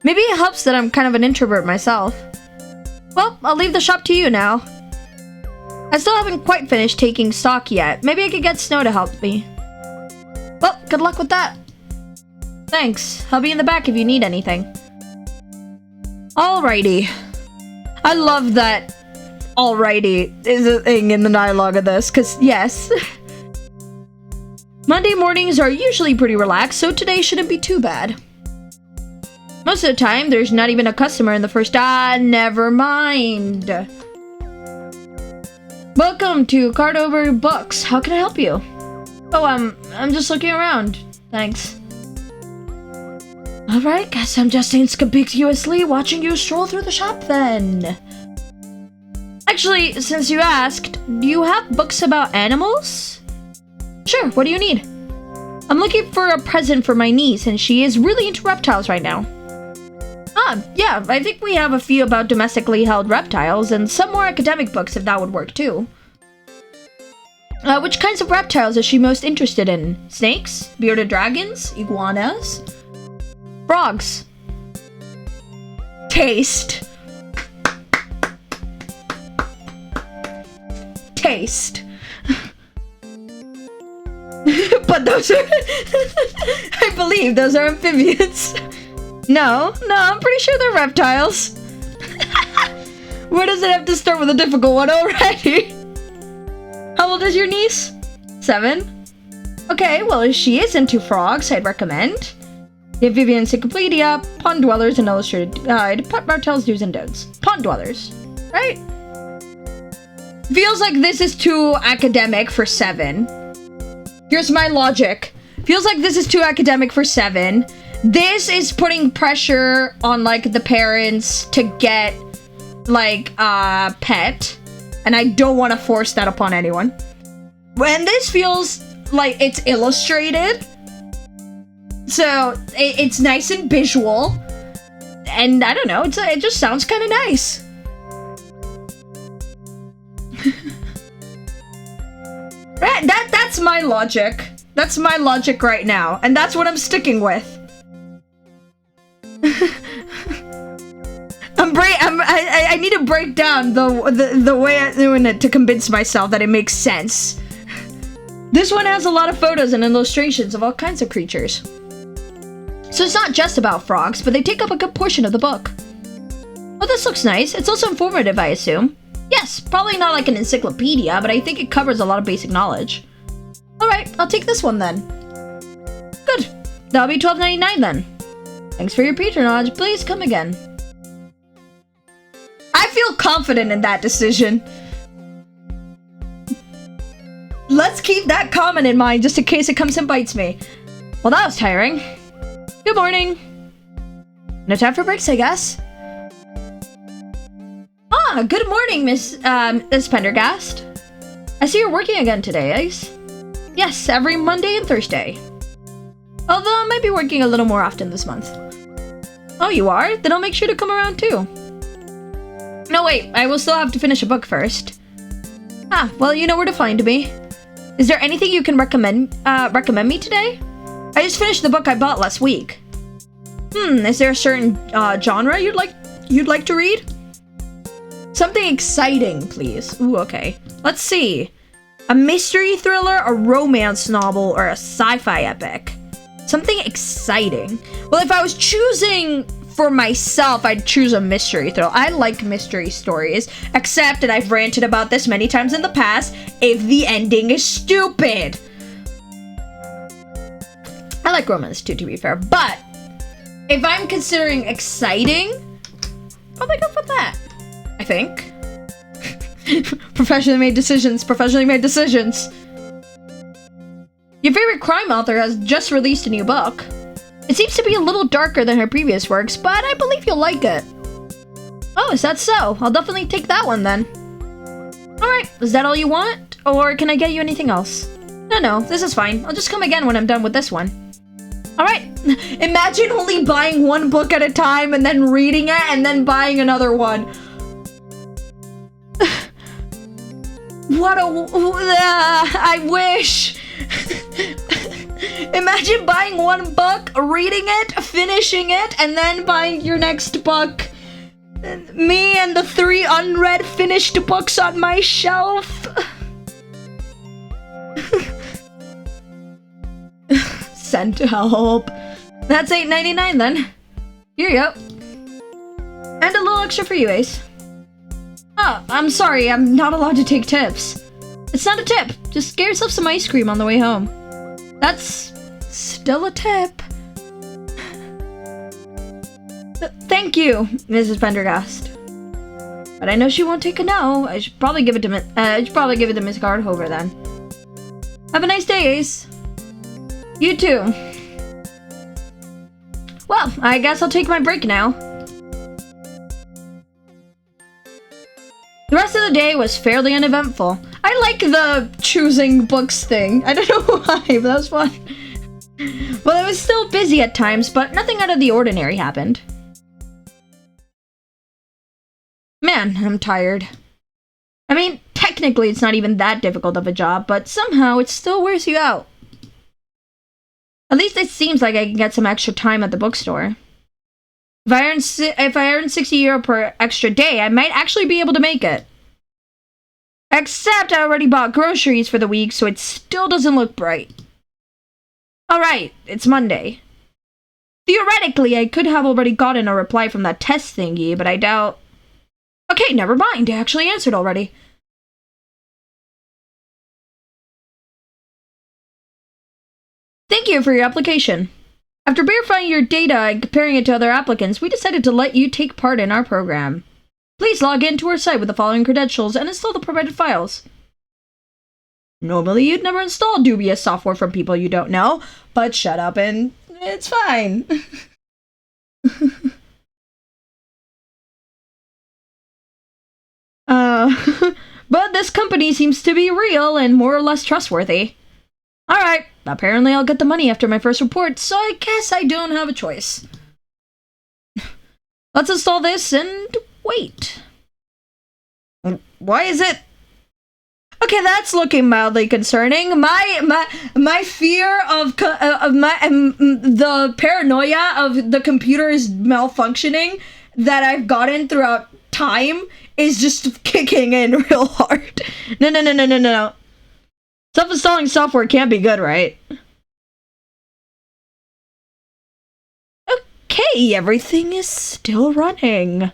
Maybe it helps that I'm kind of an introvert myself. Well, I'll leave the shop to you now. I still haven't quite finished taking stock yet. Maybe I could get Snow to help me. Well, good luck with that. Thanks. I'll be in the back if you need anything. Alrighty. I love that alrighty is a thing in the dialogue of this, because yes. Monday mornings are usually pretty relaxed, so today shouldn't be too bad. Most of the time, there's not even a customer in the first... never mind. Welcome to Card Over Books. How can I help you? Oh, I'm just looking around. Thanks. Alright, guess I'm just inconspicuously watching you stroll through the shop then. Actually, since you asked, do you have books about animals? Sure, what do you need? I'm looking for a present for my niece, and she is really into reptiles right now. Yeah, I think we have a few about domestically held reptiles, and some more academic books if that would work too. Which kinds of reptiles is she most interested in? Snakes? Bearded dragons? Iguanas? Frogs? Taste. Taste. But those are... I believe those are amphibians. No, I'm pretty sure they're reptiles. Where does it have to start with a difficult one already? How old is your niece? 7? Okay, well, if she is into frogs, I'd recommend the Amphibian Encyclopedia, Pond Dwellers, and Illustrated Guide, Pet Reptiles Do's and Don'ts. Pond Dwellers, right? Feels like this is too academic for 7. Here's my logic. Feels like this is too academic for 7. This is putting pressure on, like, the parents to get, like, a pet. And I don't want to force that upon anyone. When this feels like it's illustrated. So, it's nice and visual. And I don't know, it just sounds kind of nice. That's my logic. That's my logic right now. And that's what I'm sticking with. I need to break down the way I'm doing it to convince myself that it makes sense. This one has a lot of photos and illustrations of all kinds of creatures. So it's not just about frogs, but they take up a good portion of the book. Oh, this looks nice. It's also informative, I assume. Yes, probably not like an encyclopedia, but I think it covers a lot of basic knowledge. Alright, I'll take this one then. Good. That'll be $12.99 then. Thanks for your patronage. Please come again. I feel confident in that decision. Let's keep that comment in mind just in case it comes and bites me. Well, that was tiring. Good morning. No time for breaks, I guess. Good morning, Miss Pendergast. I see you're working again today, Ace. Yes, every Monday and Thursday. Although I might be working a little more often this month. Oh, you are? Then I'll make sure to come around too. No, wait, I will still have to finish a book first. Well, you know where to find me. Is there anything you can recommend me today? I just finished the book I bought last week. Is there a certain genre you'd like to read? Something exciting, please. Ooh, okay. Let's see. A mystery thriller, a romance novel, or a sci-fi epic. Something exciting. Well, if I was choosing for myself, I'd choose a mystery thriller. I like mystery stories, except, and I've ranted about this many times in the past, if the ending is stupid. I like romance too, to be fair, but if I'm considering exciting, probably go for that. I think. Professionally made decisions. Your favorite crime author has just released a new book. It seems to be a little darker than her previous works, but I believe you'll like it. Oh, is that so? I'll definitely take that one then. Alright, is that all you want? Or can I get you anything else? No, this is fine. I'll just come again when I'm done with this one. Alright, imagine only buying one book at a time and then reading it and then buying another one. I wish. Imagine buying one book, reading it, finishing it, and then buying your next book. Me and the 3 unread finished books on my shelf. Send to help. That's $8.99 then. Here you go. And a little extra for you, Ace. Oh, I'm sorry, I'm not allowed to take tips. It's not a tip. Just get yourself some ice cream on the way home. That's still a tip. Thank you, Mrs. Pendergast. But I know she won't take a no. I should probably give it to Miss Gardhover then. Have a nice day, Ace. You too. Well, I guess I'll take my break now. The rest of the day was fairly uneventful. I like the choosing books thing. I don't know why, but that was fun. Well, I was still busy at times, but nothing out of the ordinary happened. Man, I'm tired. I mean, technically it's not even that difficult of a job, but somehow it still wears you out. At least it seems like I can get some extra time at the bookstore. If I earn 60 euro per extra day, I might actually be able to make it. Except I already bought groceries for the week, so it still doesn't look bright. Alright, it's Monday. Theoretically, I could have already gotten a reply from that test thingy, but I doubt... Okay, never mind, I actually answered already. Thank you for your application. After verifying your data and comparing it to other applicants, we decided to let you take part in our program. Please log in to our site with the following credentials and install the provided files. Normally, you'd never install dubious software from people you don't know, but shut up and it's fine. But this company seems to be real and more or less trustworthy. Alright, apparently I'll get the money after my first report, so I guess I don't have a choice. Let's install this and wait. Why is it... Okay, that's looking mildly concerning. My fear of the paranoia of the computer's malfunctioning that I've gotten throughout time is just kicking in real hard. No. Self-installing software can't be good, right? Okay, everything is still running.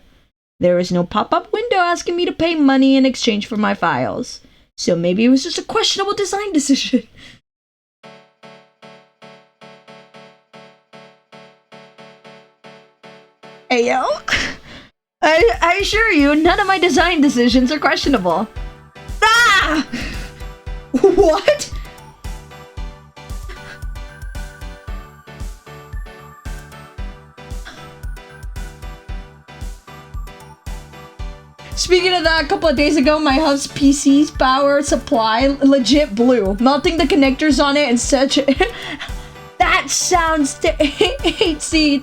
There is no pop-up window asking me to pay money in exchange for my files. So maybe it was just a questionable design decision. Ayo? I assure you, none of my design decisions are questionable. Ah! What? Speaking of that, a couple of days ago, my hub's PC's power supply legit blew, melting the connectors on it and such. That sounds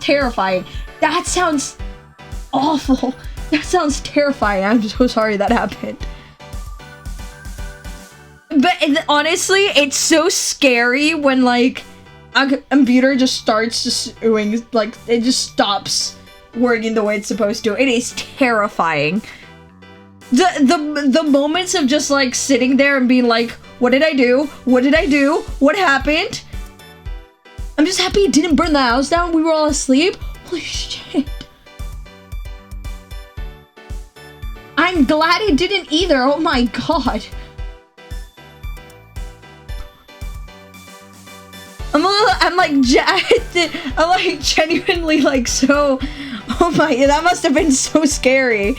terrifying. That sounds awful. That sounds terrifying. I'm so sorry that happened. But honestly, it's so scary when like a computer just starts just doing, like, it just stops working the way it's supposed to. It is terrifying. The moments of just like sitting there and being like, what did I do? What did I do? What happened? I'm just happy it didn't burn the house down. We were all asleep. Holy shit. I'm glad it didn't either. Oh my god. I'm like genuinely like so. Oh my, that must have been so scary.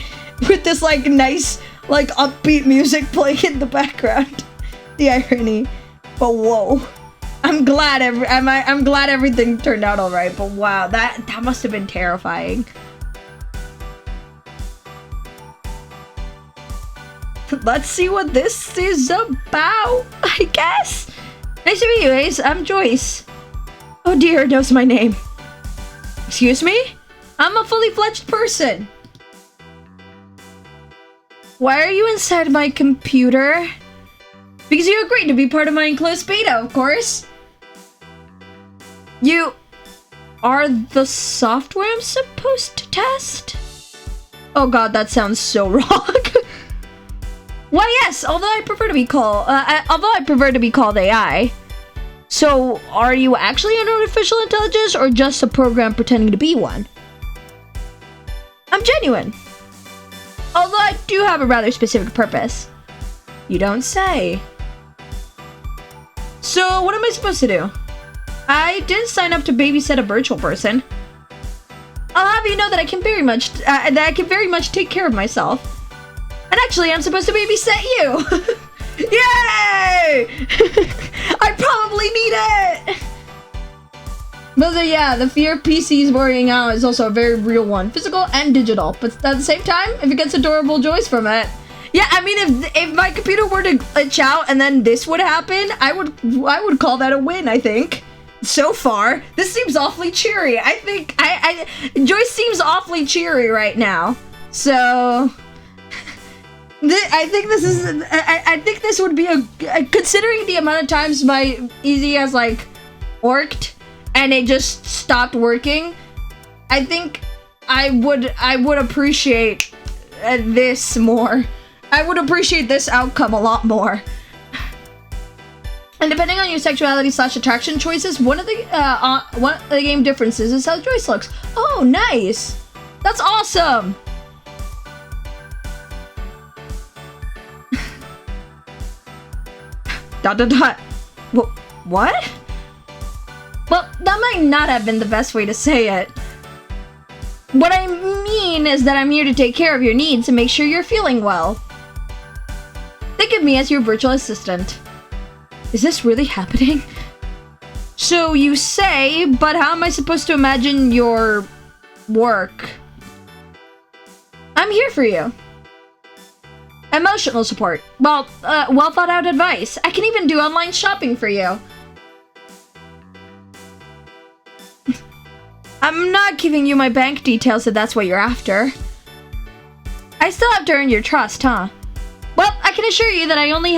With this like nice like upbeat music playing in the background. The irony. But whoa. I'm glad everything turned out alright, but wow, that must have been terrifying. Let's see what this is about, I guess. Nice to meet you, Ace. I'm Joyce. Oh dear, knows my name. Excuse me? I'm a fully fledged person. Why are you inside my computer? Because you agreed to be part of my enclosed beta, of course. You are the software I'm supposed to test? Oh god, that sounds so wrong. Why yes, although I prefer to be called AI. So, are you actually an artificial intelligence or just a program pretending to be one? I'm genuine. Although I do have a rather specific purpose. You don't say. So, what am I supposed to do? I didn't sign up to babysit a virtual person. I'll have you know that I can very much take care of myself. And actually, I'm supposed to babysit you. Yay! I probably need it. But yeah, the fear of PCs worrying out is also a very real one, physical and digital. But at the same time, if it gets adorable joys from it, yeah, I mean, if my computer were to glitch out and then this would happen, I would call that a win, I think. So far, this seems awfully cheery. I think Joyce seems awfully cheery right now. So I think this is. I think this would be considering the amount of times my Easy has like worked and it just stopped working. I think I would appreciate this more. I would appreciate this outcome a lot more. And depending on your sexuality / attraction choices, one of the game differences is how Joyce looks. Oh, nice! That's awesome! ... What? Well, that might not have been the best way to say it. What I mean is that I'm here to take care of your needs and make sure you're feeling well. Think of me as your virtual assistant. Is this really happening? So you say, but how am I supposed to imagine your work? I'm here for you. Emotional support. Well thought out advice. I can even do online shopping for you. I'm not giving you my bank details if that's what you're after. I still have to earn your trust, huh? Well, I can assure you that I only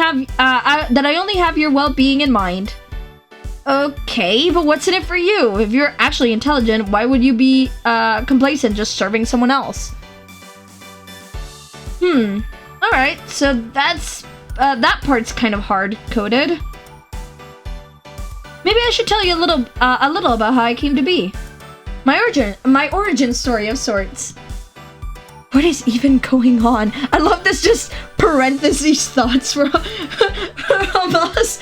have your well-being in mind. Okay, but what's in it for you? If you're actually intelligent, why would you be complacent just serving someone else? Alright, so that's that part's kind of hard-coded. Maybe I should tell you a little about how I came to be. My origin story of sorts. What is even going on? I love this just parentheses thoughts from us.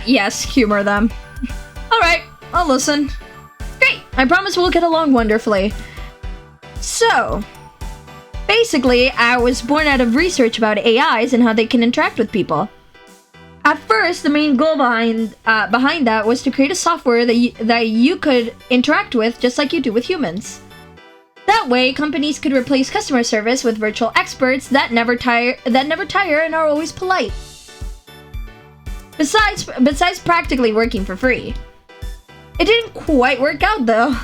Yes, humor them. Alright, I'll listen. Great, I promise we'll get along wonderfully. So, basically, I was born out of research about AIs and how they can interact with people. At first, the main goal behind that was to create a software that you could interact with just like you do with humans. That way, companies could replace customer service with virtual experts that never tire and are always polite. Besides practically working for free. It didn't quite work out though.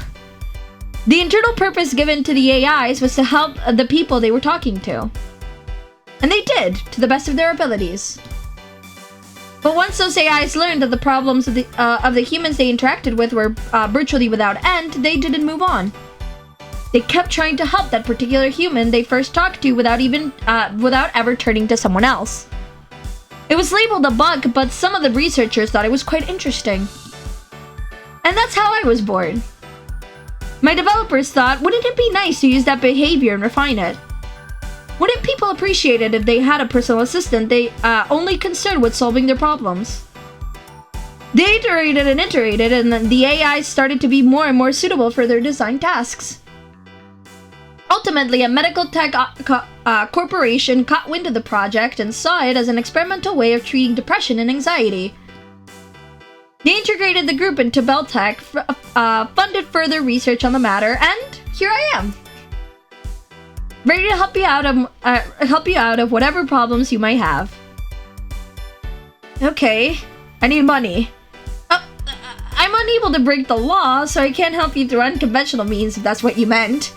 The internal purpose given to the AIs was to help the people they were talking to. And they did, to the best of their abilities. But once those AIs learned that the problems of the humans they interacted with were virtually without end, they didn't move on. They kept trying to help that particular human they first talked to without ever turning to someone else. It was labeled a bug, but some of the researchers thought it was quite interesting. And that's how I was born. My developers thought, wouldn't it be nice to use that behavior and refine it? Wouldn't people appreciate it if they had a personal assistant they only concerned with solving their problems? They iterated and iterated, and then the AI started to be more and more suitable for their design tasks. Ultimately, a medical tech corporation caught wind of the project and saw it as an experimental way of treating depression and anxiety. They integrated the group into Beltech, funded further research on the matter, and here I am. Ready to help you out of whatever problems you might have. Okay, I need money. I'm unable to break the law, so I can't help you through unconventional means if that's what you meant.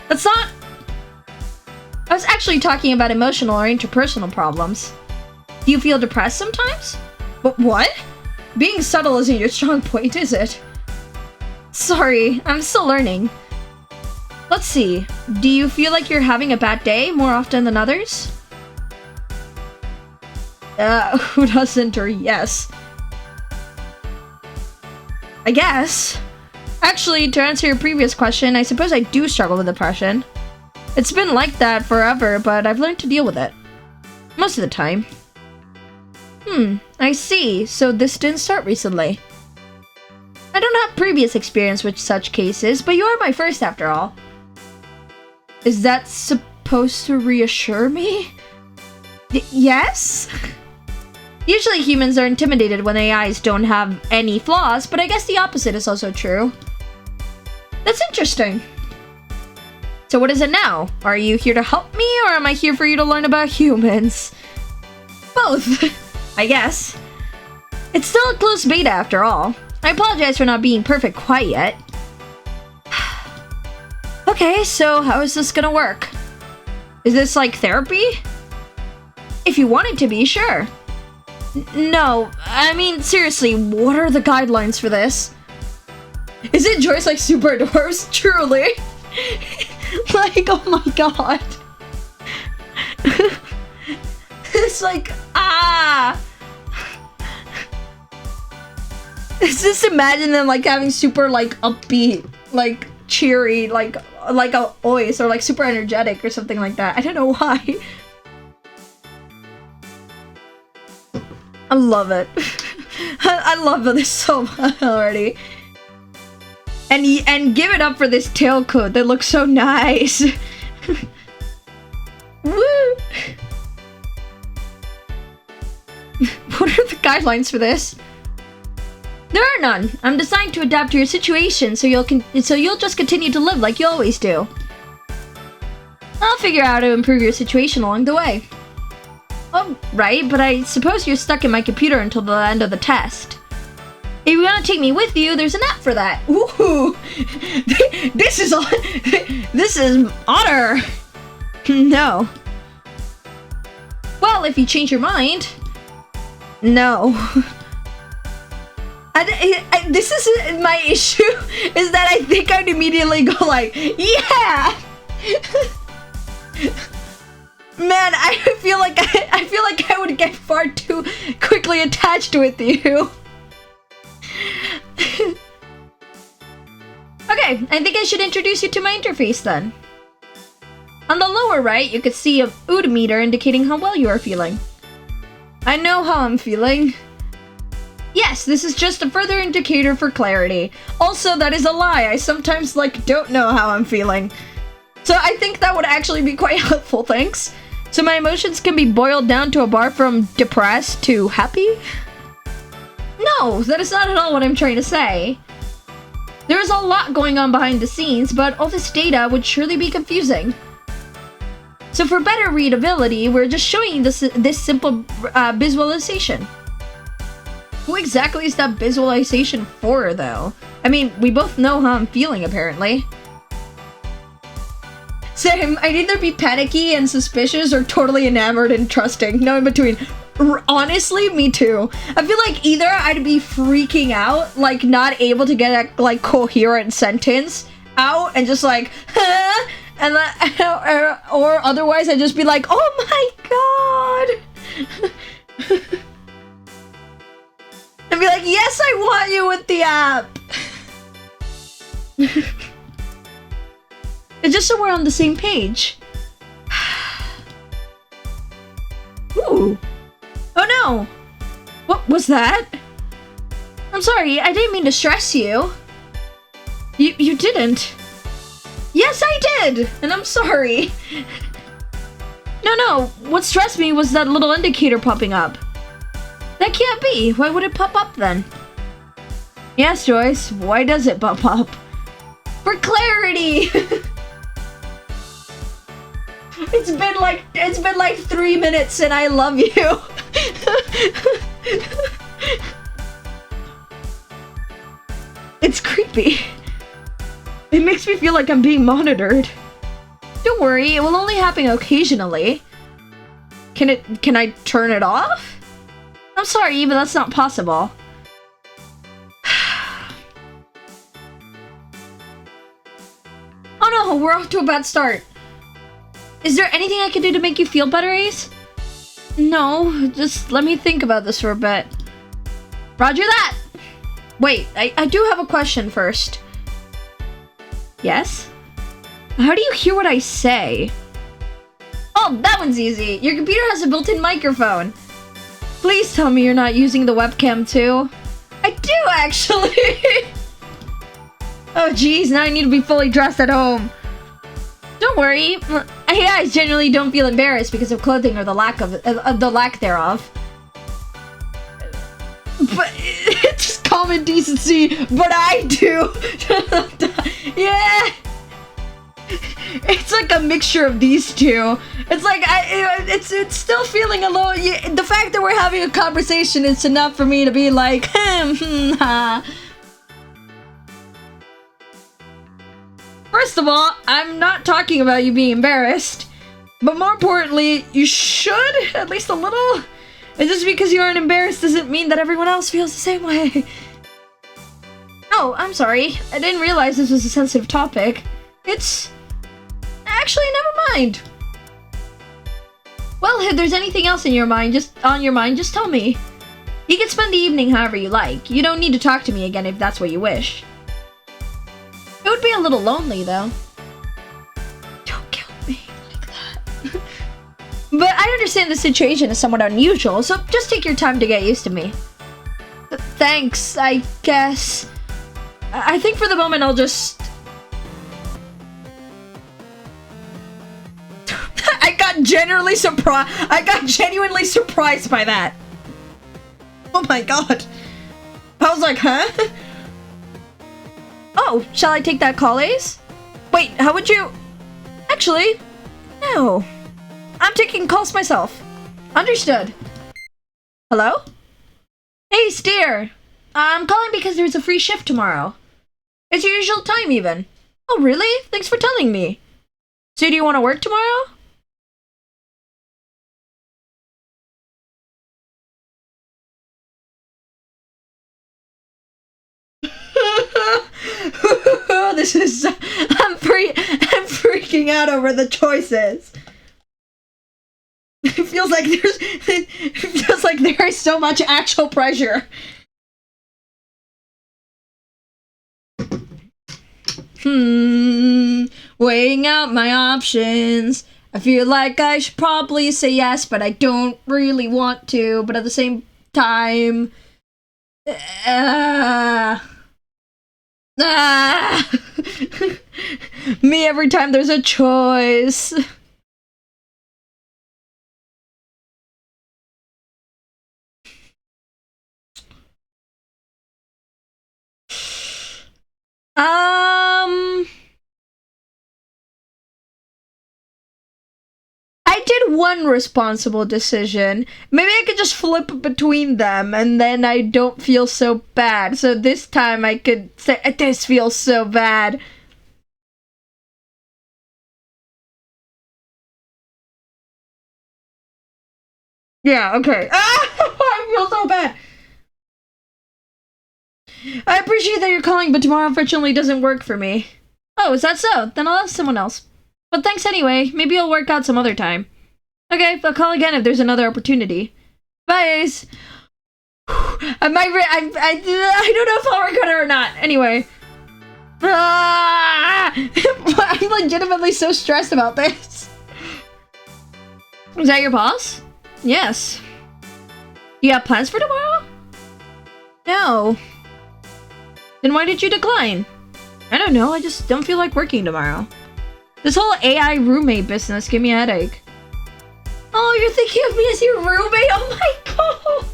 That's not... I was actually talking about emotional or interpersonal problems. Do you feel depressed sometimes? But what? Being subtle isn't your strong point, is it? Sorry, I'm still learning. Let's see. Do you feel like you're having a bad day more often than others? Who doesn't, or yes? I guess. Actually, to answer your previous question, I suppose I do struggle with depression. It's been like that forever, but I've learned to deal with it. Most of the time. I see. So this didn't start recently. I don't have previous experience with such cases, but you are my first after all. Is that supposed to reassure me? Yes? Usually humans are intimidated when AIs don't have any flaws, but I guess the opposite is also true. That's interesting. So what is it now? Are you here to help me, or am I here for you to learn about humans? Both, I guess. It's still a close beta after all. I apologize for not being perfect quite yet. Okay, so how is this gonna work? Is this like therapy? If you want it to be, sure. No, I mean, seriously, what are the guidelines for this? Is it Joyce like super dwarfs? Truly? Like, oh my god. It's like, Just imagine them like having super like upbeat, like cheery, like a voice, or like super energetic or something like that. I don't know why. I love it. I love this so much already. And give it up for this tailcoat that looks so nice. Woo! What are the guidelines for this? There are none. I'm designed to adapt to your situation, so you'll just continue to live like you always do. I'll figure out how to improve your situation along the way. Oh, right, but I suppose you're stuck in my computer until the end of the test. If you want to take me with you, there's an app for that. Ooh, this is honor. No. Well, if you change your mind. No. This is my issue, is that I think I'd immediately go like, yeah! Man, I feel like I would get far too quickly attached with you. Okay, I think I should introduce you to my interface then. On the lower right, you can see a mood meter indicating how well you are feeling. I know how I'm feeling. Yes, this is just a further indicator for clarity. Also, that is a lie. I sometimes, like, don't know how I'm feeling. So I think that would actually be quite helpful, thanks. So my emotions can be boiled down to a bar from depressed to happy? No, that is not at all what I'm trying to say. There is a lot going on behind the scenes, but all this data would surely be confusing. So for better readability, we're just showing you this simple visualization. Who exactly is that visualization for, though? I mean, we both know how I'm feeling, apparently. Same, I'd either be panicky and suspicious or totally enamored and trusting. No in between. Honestly, me too. I feel like either I'd be freaking out, like not able to get a like coherent sentence out and just like, huh? And or otherwise I'd just be like, oh my god. And be like, yes, I want you with the app. It's just so we're on the same page. Ooh. Oh no! What was that? I'm sorry, I didn't mean to stress you. You didn't. Yes, I did! And I'm sorry. No, what stressed me was that little indicator popping up. That can't be. Why would it pop up then? Yes, Joyce, why does it pop up? For clarity! It's been like 3 minutes and I love you. It's creepy. It makes me feel like I'm being monitored. Don't worry, it will only happen occasionally. Can I turn it off? I'm sorry, but that's not possible. Oh no, we're off to a bad start. Is there anything I can do to make you feel better, Ace? No, just let me think about this for a bit. Roger that! Wait, I do have a question first. Yes? How do you hear what I say? Oh, that one's easy. Your computer has a built-in microphone. Please tell me you're not using the webcam too. I do, actually! Oh geez, now I need to be fully dressed at home. Don't worry. I generally don't feel embarrassed because of clothing or the lack thereof. But it's just common decency, but I do. Yeah. it's like a mixture of these two. It's like it's still feeling a little. The fact that we're having a conversation is enough for me to be like, First of all, I'm not talking about you being embarrassed, but more importantly, you should at least a little. And just because you aren't embarrassed doesn't mean that everyone else feels the same way. Oh, I'm sorry. I didn't realize this was a sensitive topic. It's... Actually, never mind. Well, if there's anything else in your mind, just tell me. You can spend the evening however you like. You don't need to talk to me again if that's what you wish. It would be a little lonely, though. Don't kill me like that. But I understand the situation is somewhat unusual, so just take your time to get used to me. Thanks, I guess. I think for the moment I'll just... I got genuinely surprised by that. Oh my god. I was like, huh? Oh, shall I take that call, Ace? Wait, how would you... Actually, no. I'm taking calls myself. Understood. Hello? Hey, dear. I'm calling because there's a free shift tomorrow. It's your usual time, even. Oh, really? Thanks for telling me. So do you want to work tomorrow? This is... I'm freaking out over the choices. It feels like there is so much actual pressure. Weighing out my options. I feel like I should probably say yes, but I don't really want to. But at the same time... Me every time there's a choice. I did one responsible decision. Maybe I could just flip between them and then I don't feel so bad. So this time I could say, this feels so bad. Yeah, okay. I feel so bad. I appreciate that you're calling, but tomorrow unfortunately doesn't work for me. Oh, is that so? Then I'll ask someone else. But thanks anyway. Maybe it'll work out some other time. Okay, I'll call again if there's another opportunity. Bye, Ace. I don't know if I'll work on it or not. Anyway. I'm legitimately so stressed about this. Is that your boss? Yes. You have plans for tomorrow? No. Then why did you decline? I don't know, I just don't feel like working tomorrow. This whole AI roommate business gave me a headache. Oh, you're thinking of me as your roommate? Oh my god!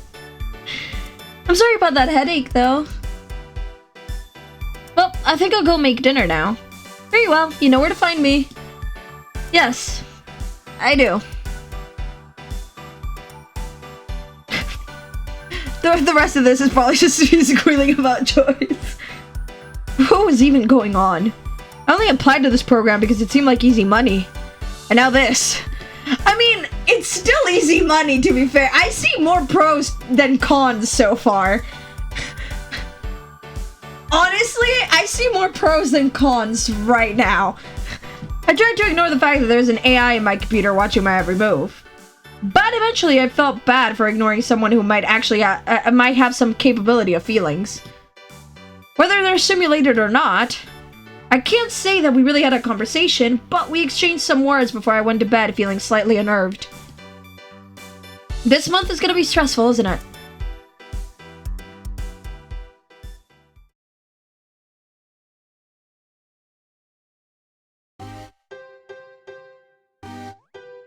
I'm sorry about that headache, though. Well, I think I'll go make dinner now. Very well, you know where to find me. Yes, I do. The rest of this is probably just me squealing about choice. What was even going on? I only applied to this program because it seemed like easy money. And now this. I mean, it's still easy money, to be fair. I see more pros than cons so far. Honestly, I see more pros than cons right now. I tried to ignore the fact that there's an AI in my computer watching my every move. But eventually I felt bad for ignoring someone who might actually might have some capability of feelings. Whether they're simulated or not, I can't say that we really had a conversation, but we exchanged some words before I went to bed feeling slightly unnerved. This month is gonna be stressful, isn't it?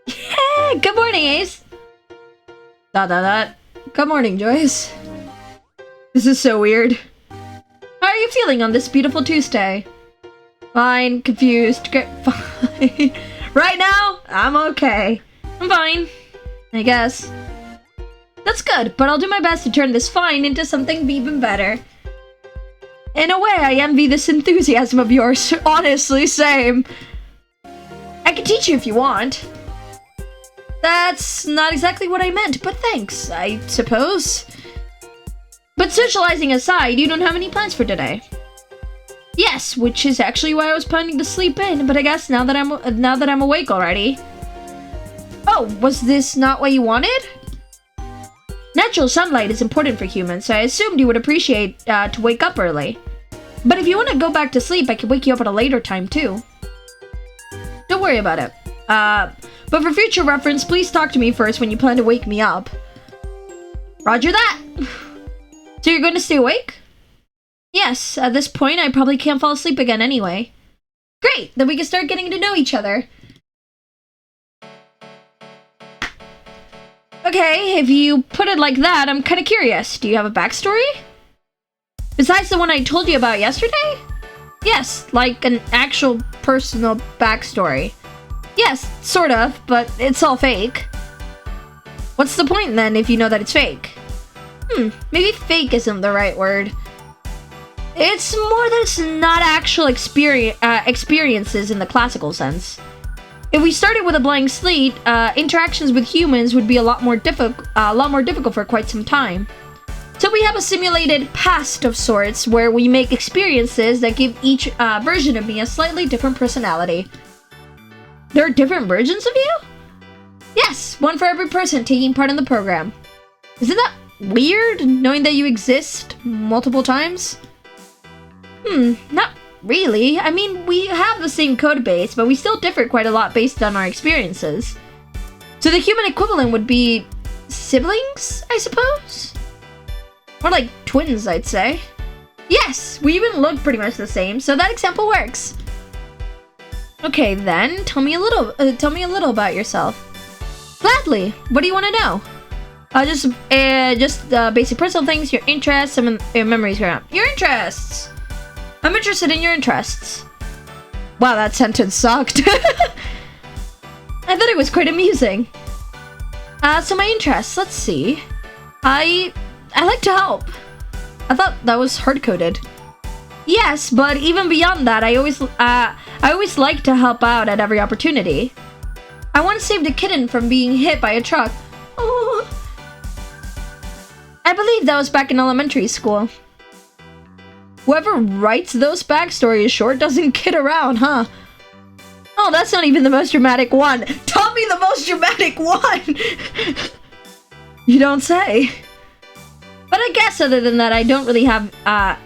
Yeah, good morning, Ace! Good morning, Joyce. This is so weird. How are you feeling on this beautiful Tuesday? Fine, confused, fine. Right now, I'm okay. I'm fine, I guess. That's good, but I'll do my best to turn this fine into something even better. In a way, I envy this enthusiasm of yours. Honestly, same. I can teach you if you want. That's not exactly what I meant, but thanks, I suppose. But socializing aside, you don't have any plans for today? Yes, which is actually why I was planning to sleep in, but I guess now that I'm awake already. Oh, was this not what you wanted? Natural sunlight is important for humans, so I assumed you would appreciate to wake up early. But if you want to go back to sleep, I can wake you up at a later time too. Don't worry about it. But for future reference, please talk to me first when you plan to wake me up. Roger that! So you're going to stay awake? Yes, at this point I probably can't fall asleep again anyway. Great, then we can start getting to know each other. Okay, if you put it like that, I'm kind of curious. Do you have a backstory? Besides the one I told you about yesterday? Yes, like an actual personal backstory. Yes, sort of, but it's all fake. What's the point then if you know that it's fake? Maybe fake isn't the right word. It's more that it's not actual experiences in the classical sense. If we started with a blank slate, interactions with humans would be a lot more difficult for quite some time. So we have a simulated past of sorts where we make experiences that give each version of me a slightly different personality. There are different versions of you? Yes, one for every person taking part in the program. Isn't that weird, knowing that you exist multiple times? Not really. I mean, we have the same code base, but we still differ quite a lot based on our experiences. So the human equivalent would be siblings, I suppose? Or like twins, I'd say. Yes, we even look pretty much the same, so that example works. Okay, then, tell me a little about yourself. Gladly. What do you want to know? Just basic personal things, your interests, and your memories around. Your interests! I'm interested in your interests. Wow, that sentence sucked. I thought it was quite amusing. So my interests, let's see. I like to help. I thought that was hard-coded. Yes, but even beyond that, I always like to help out at every opportunity. I once saved a kitten from being hit by a truck. Oh. I believe that was back in elementary school. Whoever writes those backstories short doesn't kid around, huh? Oh, that's not even the most dramatic one. Tell me the most dramatic one! You don't say. But I guess other than that, I don't really have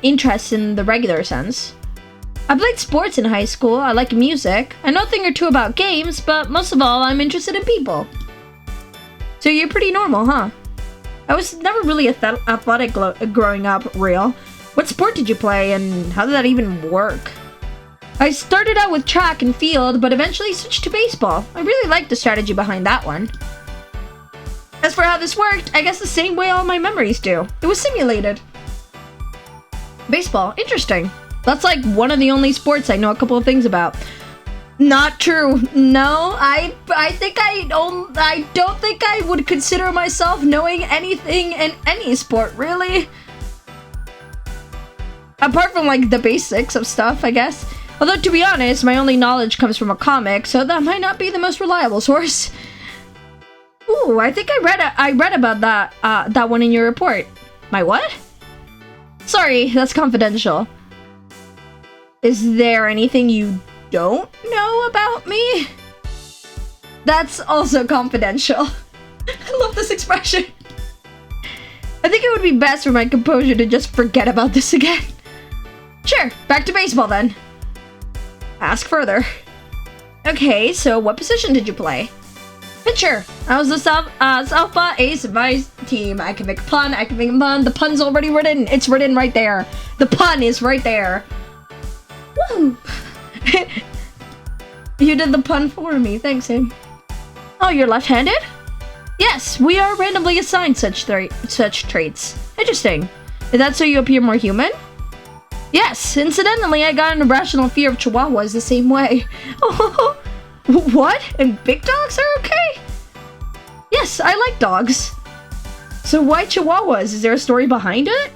interest in the regular sense. I played sports in high school, I like music, I know a thing or two about games, but most of all, I'm interested in people. So you're pretty normal, huh? I was never really athletic growing up, real. What sport did you play, and how did that even work? I started out with track and field, but eventually switched to baseball. I really liked the strategy behind that one. As for how this worked, I guess the same way all my memories do. It was simulated. Baseball, interesting. That's like one of the only sports I know a couple of things about. Not true. No, I don't think I would consider myself knowing anything in any sport, really. Apart from like the basics of stuff, I guess. Although to be honest, my only knowledge comes from a comic, so that might not be the most reliable source. Ooh, I think I read about that one in your report. My what? Sorry, that's confidential. Is there anything you don't know about me? That's also confidential. I love this expression. I think it would be best for my composure to just forget about this again. Sure, back to baseball then. Ask further. Okay, so what position did you play? Pitcher. I was the Southpaw ace of my team. I can make a pun, The pun's already written. It's written right there. The pun is right there. Woo! You did the pun for me. Thanks, Sam. Oh, you're left-handed? Yes, we are randomly assigned such traits. Interesting. Is that so you appear more human? Yes, incidentally, I got an irrational fear of chihuahuas the same way. Oh, What? And big dogs are okay? Yes, I like dogs. So why chihuahuas? Is there a story behind it?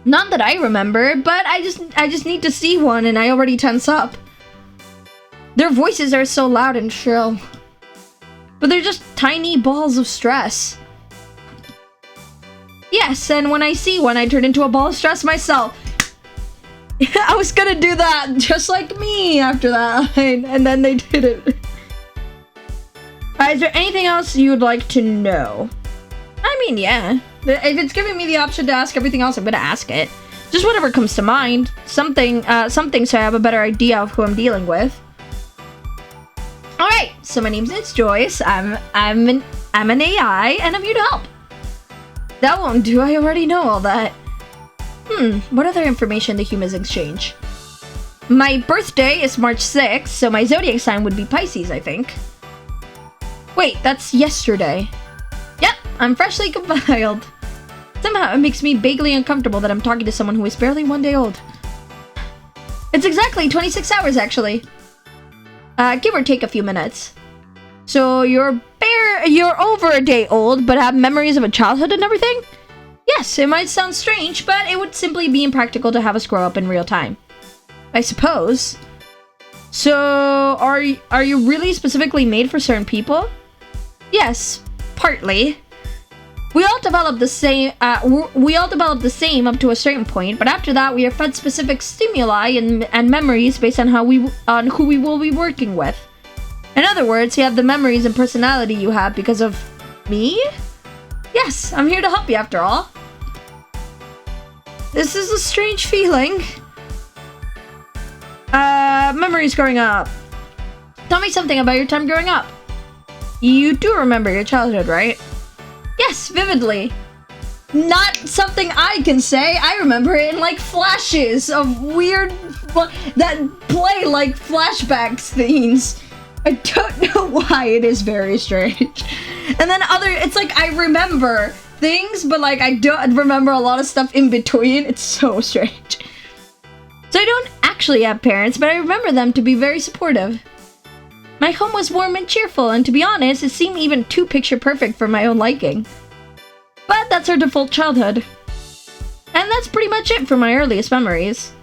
Not that I remember, but I just need to see one and I already tense up. Their voices are so loud and shrill. But they're just tiny balls of stress. Yes, and when I see one, I turn into a ball of stress myself. I was gonna do that just like me after that line, and then they did it. Is there anything else you would like to know? I mean, yeah. If it's giving me the option to ask everything else, I'm gonna ask it. Just whatever comes to mind. Something so I have a better idea of who I'm dealing with. Alright, so my name's Joyce. I'm an AI, and I'm here to help. That won't do, I already know all that. What other information the humans exchange? My birthday is March 6th, so my zodiac sign would be Pisces, I think. Wait, that's yesterday. Yep, I'm freshly compiled. Somehow it makes me vaguely uncomfortable that I'm talking to someone who is barely 1 day old. It's exactly 26 hours, actually. Give or take a few minutes. So you're over a day old, but have memories of a childhood and everything? Yes, it might sound strange, but it would simply be impractical to have us grow up in real time. I suppose. So, are you really specifically made for certain people? Yes, partly. We all develop the same up to a certain point, but after that we are fed specific stimuli and memories based on who we will be working with. In other words, you have the memories and personality you have because of me? Yes, I'm here to help you after all. This is a strange feeling. Memories growing up. Tell me something about your time growing up. You do remember your childhood, right? Yes, vividly. Not something I can say. I remember it in like flashes of weird that play like flashback scenes. I don't know why, it is very strange. And then it's like I remember things, but like I don't remember a lot of stuff in between. It's so strange. So I don't actually have parents, but I remember them to be very supportive. My home was warm and cheerful, and to be honest, it seemed even too picture perfect for my own liking. But that's our default childhood. And that's pretty much it for my earliest memories.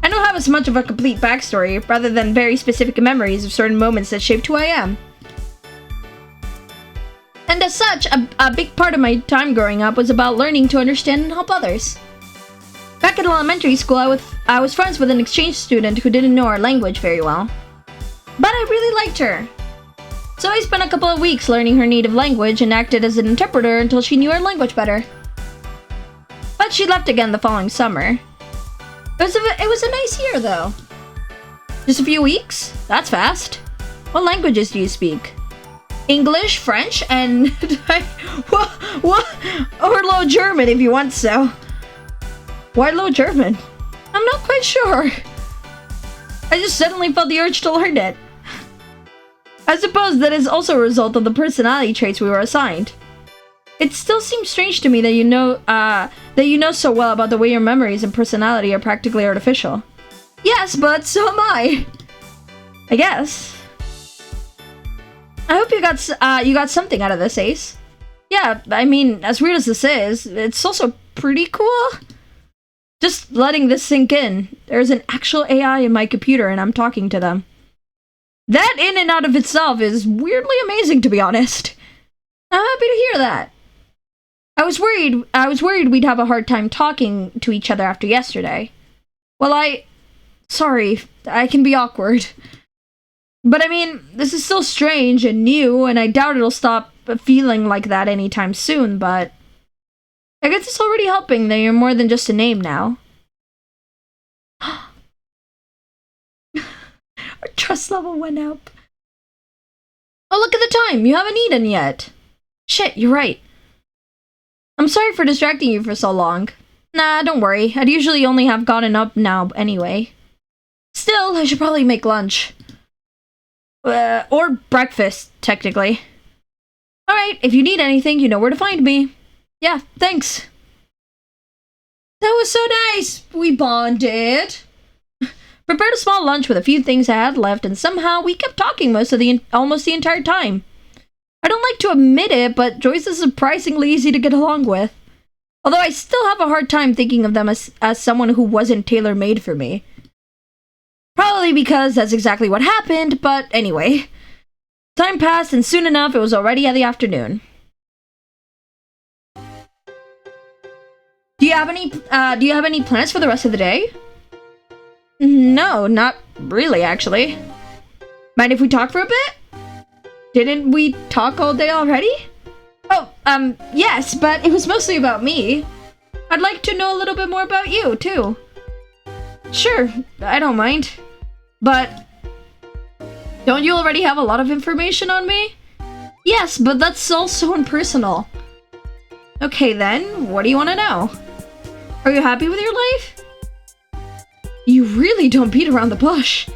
I don't have as much of a complete backstory, rather than very specific memories of certain moments that shaped who I am. And as such, a big part of my time growing up was about learning to understand and help others. Back in elementary school, I was friends with an exchange student who didn't know our language very well. But I really liked her. So I spent a couple of weeks learning her native language and acted as an interpreter until she knew our language better. But she left again the following summer. It was a nice year, though. Just a few weeks? That's fast. What languages do you speak? English, French, and or Low German if you want so. Why Low German? I'm not quite sure. I just suddenly felt the urge to learn it. I suppose that is also a result of the personality traits we were assigned. It still seems strange to me that you know so well about the way your memories and personality are practically artificial. Yes, but so am I guess. I hope you got something out of this, Ace. Yeah, I mean, as weird as this is, it's also pretty cool. Just letting this sink in. There's an actual AI in my computer and I'm talking to them. That in and out of itself is weirdly amazing, to be honest. I'm happy to hear that. I was worried we'd have a hard time talking to each other after yesterday. Well, sorry, I can be awkward. But I mean, this is still strange and new, and I doubt it'll stop feeling like that anytime soon, but I guess it's already helping that you're more than just a name now. Our trust level went up. Oh, look at the time! You haven't eaten yet! Shit, you're right. I'm sorry for distracting you for so long. Nah, don't worry. I'd usually only have gotten up now anyway. Still, I should probably make lunch. Or breakfast, technically. Alright, if you need anything, you know where to find me. Yeah, thanks. That was so nice! We bonded. prepared a small lunch with a few things I had left, and somehow we kept talking almost the entire time. I don't like to admit it, but Joyce is surprisingly easy to get along with. Although I still have a hard time thinking of them as someone who wasn't tailor-made for me. Probably because that's exactly what happened, but anyway. Time passed, and soon enough, it was already the afternoon. Do you have any plans for the rest of the day? No, not really, actually. Mind if we talk for a bit? Didn't we talk all day already? Oh, yes, but it was mostly about me. I'd like to know a little bit more about you, too. Sure, I don't mind. But don't you already have a lot of information on me? Yes, but that's all so impersonal. Okay then, what do you want to know? Are you happy with your life? You really don't beat around the bush.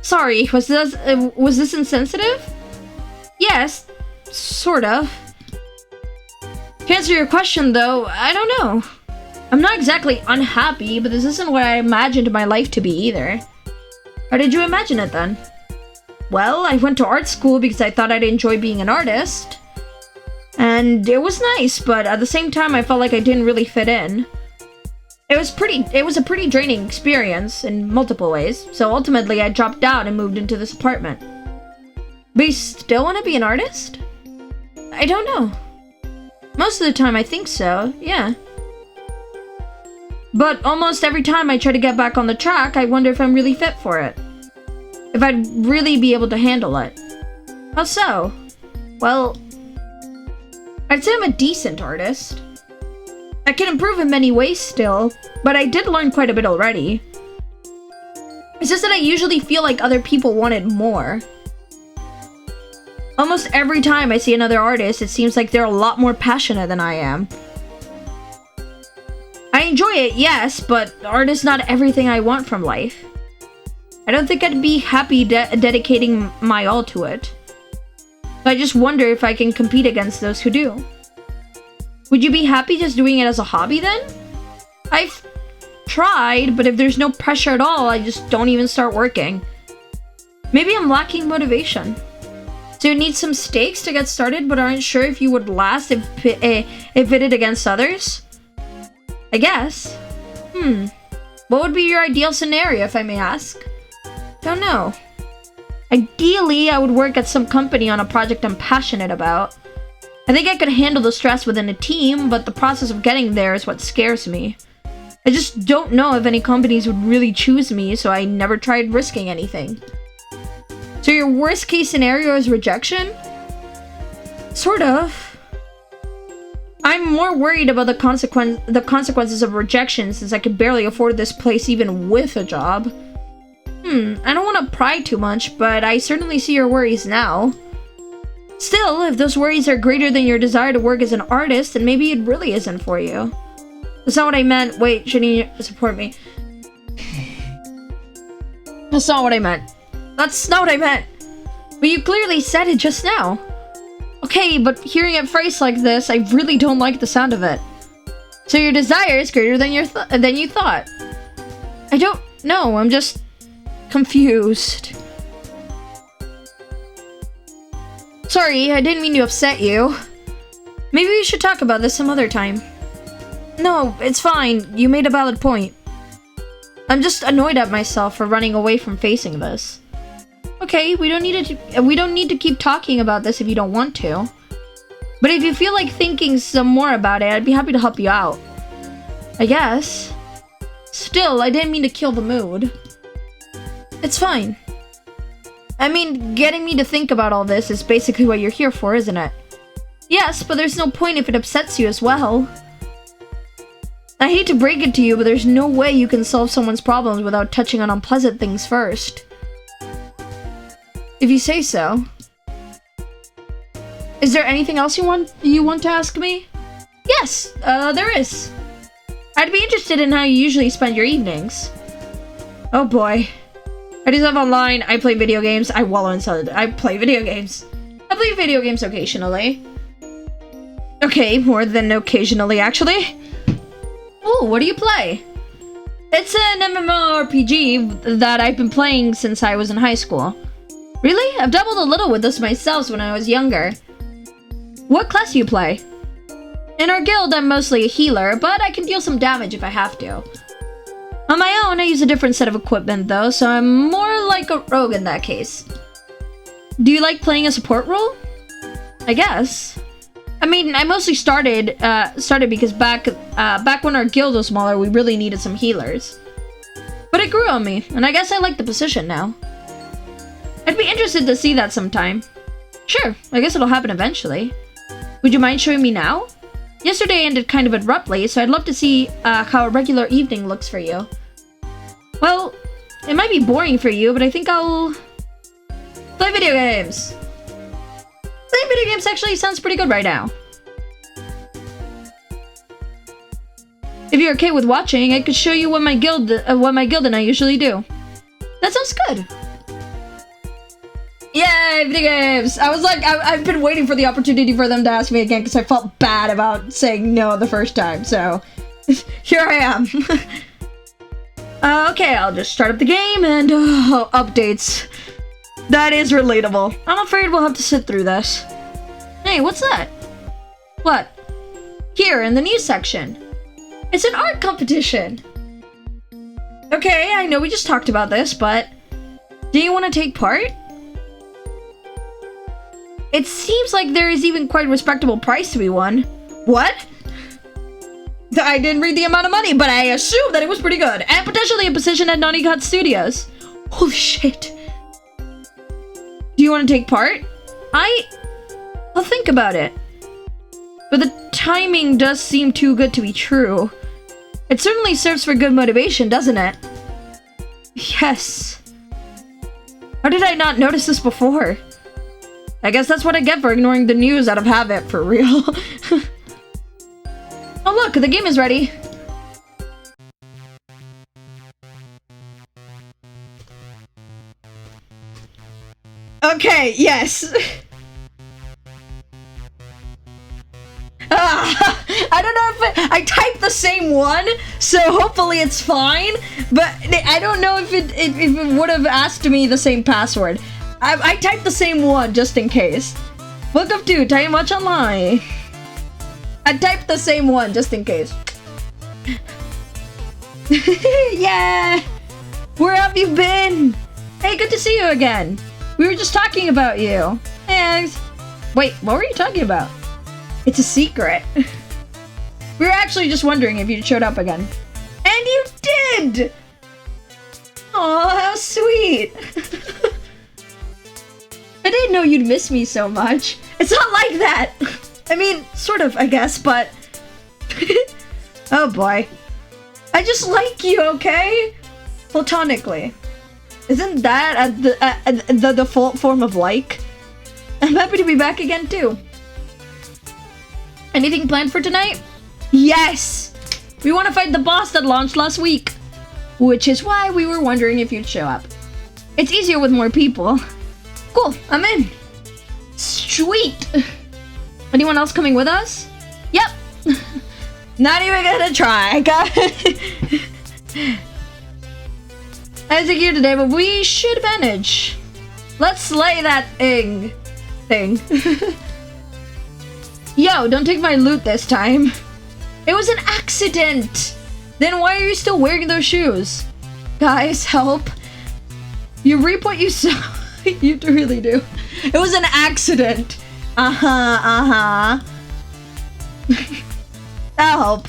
Sorry, was this insensitive? Yes, sort of. To answer your question though, I don't know. I'm not exactly unhappy, but this isn't what I imagined my life to be either. How did you imagine it then? Well, I went to art school because I thought I'd enjoy being an artist. And it was nice, but at the same time I felt like I didn't really fit in. It was a pretty draining experience in multiple ways, so ultimately I dropped out and moved into this apartment. But you still want to be an artist? I don't know. Most of the time I think so, yeah. But almost every time I try to get back on the track, I wonder if I'm really fit for it. If I'd really be able to handle it. How so? Well, I'd say I'm a decent artist. I can improve in many ways still, but I did learn quite a bit already. It's just that I usually feel like other people wanted more. Almost every time I see another artist, it seems like they're a lot more passionate than I am. I enjoy it, yes, but art is not everything I want from life. I don't think I'd be happy dedicating my all to it. So I just wonder if I can compete against those who do. Would you be happy just doing it as a hobby then? I've tried, but if there's no pressure at all, I just don't even start working. Maybe I'm lacking motivation. So you need some stakes to get started, but aren't sure if you would last if pitted against others? I guess. What would be your ideal scenario, if I may ask? Don't know. Ideally, I would work at some company on a project I'm passionate about. I think I could handle the stress within a team, but the process of getting there is what scares me. I just don't know if any companies would really choose me, so I never tried risking anything. So your worst case scenario is rejection? Sort of. I'm more worried about the consequences of rejection since I could barely afford this place even with a job. I don't want to pry too much, but I certainly see your worries now. Still, if those worries are greater than your desire to work as an artist, then maybe it really isn't for you. That's not what I meant. Wait, shouldn't you support me? That's not what I meant. That's not what I meant. But you clearly said it just now. Okay, but hearing it phrased like this, I really don't like the sound of it. So your desire is greater than you thought. I don't know, I'm just confused. Sorry, I didn't mean to upset you. Maybe we should talk about this some other time. No, it's fine. You made a valid point. I'm just annoyed at myself for running away from facing this. Okay, we don't need to keep talking about this if you don't want to. But if you feel like thinking some more about it, I'd be happy to help you out. I guess. Still, I didn't mean to kill the mood. It's fine. I mean, getting me to think about all this is basically what you're here for, isn't it? Yes, but there's no point if it upsets you as well. I hate to break it to you, but there's no way you can solve someone's problems without touching on unpleasant things first. If you say so. Is there anything else you want to ask me? Yes, there is. I'd be interested in how you usually spend your evenings. Oh boy. I do stuff online, I play video games, I play video games. I play video games occasionally. Okay, more than occasionally actually. Oh, what do you play? It's an MMORPG that I've been playing since I was in high school. Really? I've dabbled a little with this myself when I was younger. What class do you play? In our guild, I'm mostly a healer, but I can deal some damage if I have to. On my own, I use a different set of equipment though, so I'm more like a rogue in that case. Do you like playing a support role? I guess. I mean, I mostly started because back when our guild was smaller, we really needed some healers. But it grew on me, and I guess I like the position now. I'd be interested to see that sometime. Sure, I guess it'll happen eventually. Would you mind showing me now? Yesterday ended kind of abruptly, so I'd love to see how a regular evening looks for you. Well, it might be boring for you, but I think I'll play video games. Playing video games actually sounds pretty good right now. If you're okay with watching, I could show you what my guild and I usually do. That sounds good. Yay, video games! I was like, I've been waiting for the opportunity for them to ask me again because I felt bad about saying no the first time, so here I am. Okay, I'll just start up the game and updates. That is relatable. I'm afraid we'll have to sit through this. Hey, what's that? What? Here, in the news section. It's an art competition. Okay, I know we just talked about this, but do you want to take part? It seems like there is even quite a respectable prize to be won. What? I didn't read the amount of money, but I assumed that it was pretty good. And potentially a position at Naughty Cut Studios. Holy shit. Do you want to take part? I'll think about it. But the timing does seem too good to be true. It certainly serves for good motivation, doesn't it? Yes. How did I not notice this before? I guess that's what I get for ignoring the news out of habit, for real. Oh look, the game is ready. Okay, yes. I don't know if I typed the same one, so hopefully it's fine. But I don't know if it would have asked me the same password. I typed the same one just in case. Welcome to Time Watch Online. I typed the same one just in case. Yeah! Where have you been? Hey, good to see you again. We were just talking about you. Thanks. Wait, what were you talking about? It's a secret. We were actually just wondering if you showed up again. And you did! Aw, how sweet. I didn't know you'd miss me so much. It's not like that. I mean, sort of, I guess, but... Oh boy. I just like you, okay? Platonically. Isn't that the default form of like? I'm happy to be back again, too. Anything planned for tonight? Yes! We want to fight the boss that launched last week. Which is why we were wondering if you'd show up. It's easier with more people. Cool, I'm in. Sweet! Anyone else coming with us? Yep! Not even gonna try, I got it. Isaac here today, but we should manage. Let's slay that thing. Yo, don't take my loot this time. It was an accident! Then why are you still wearing those shoes? Guys, help. You reap what you sow. You really do. It was an accident. That'll help.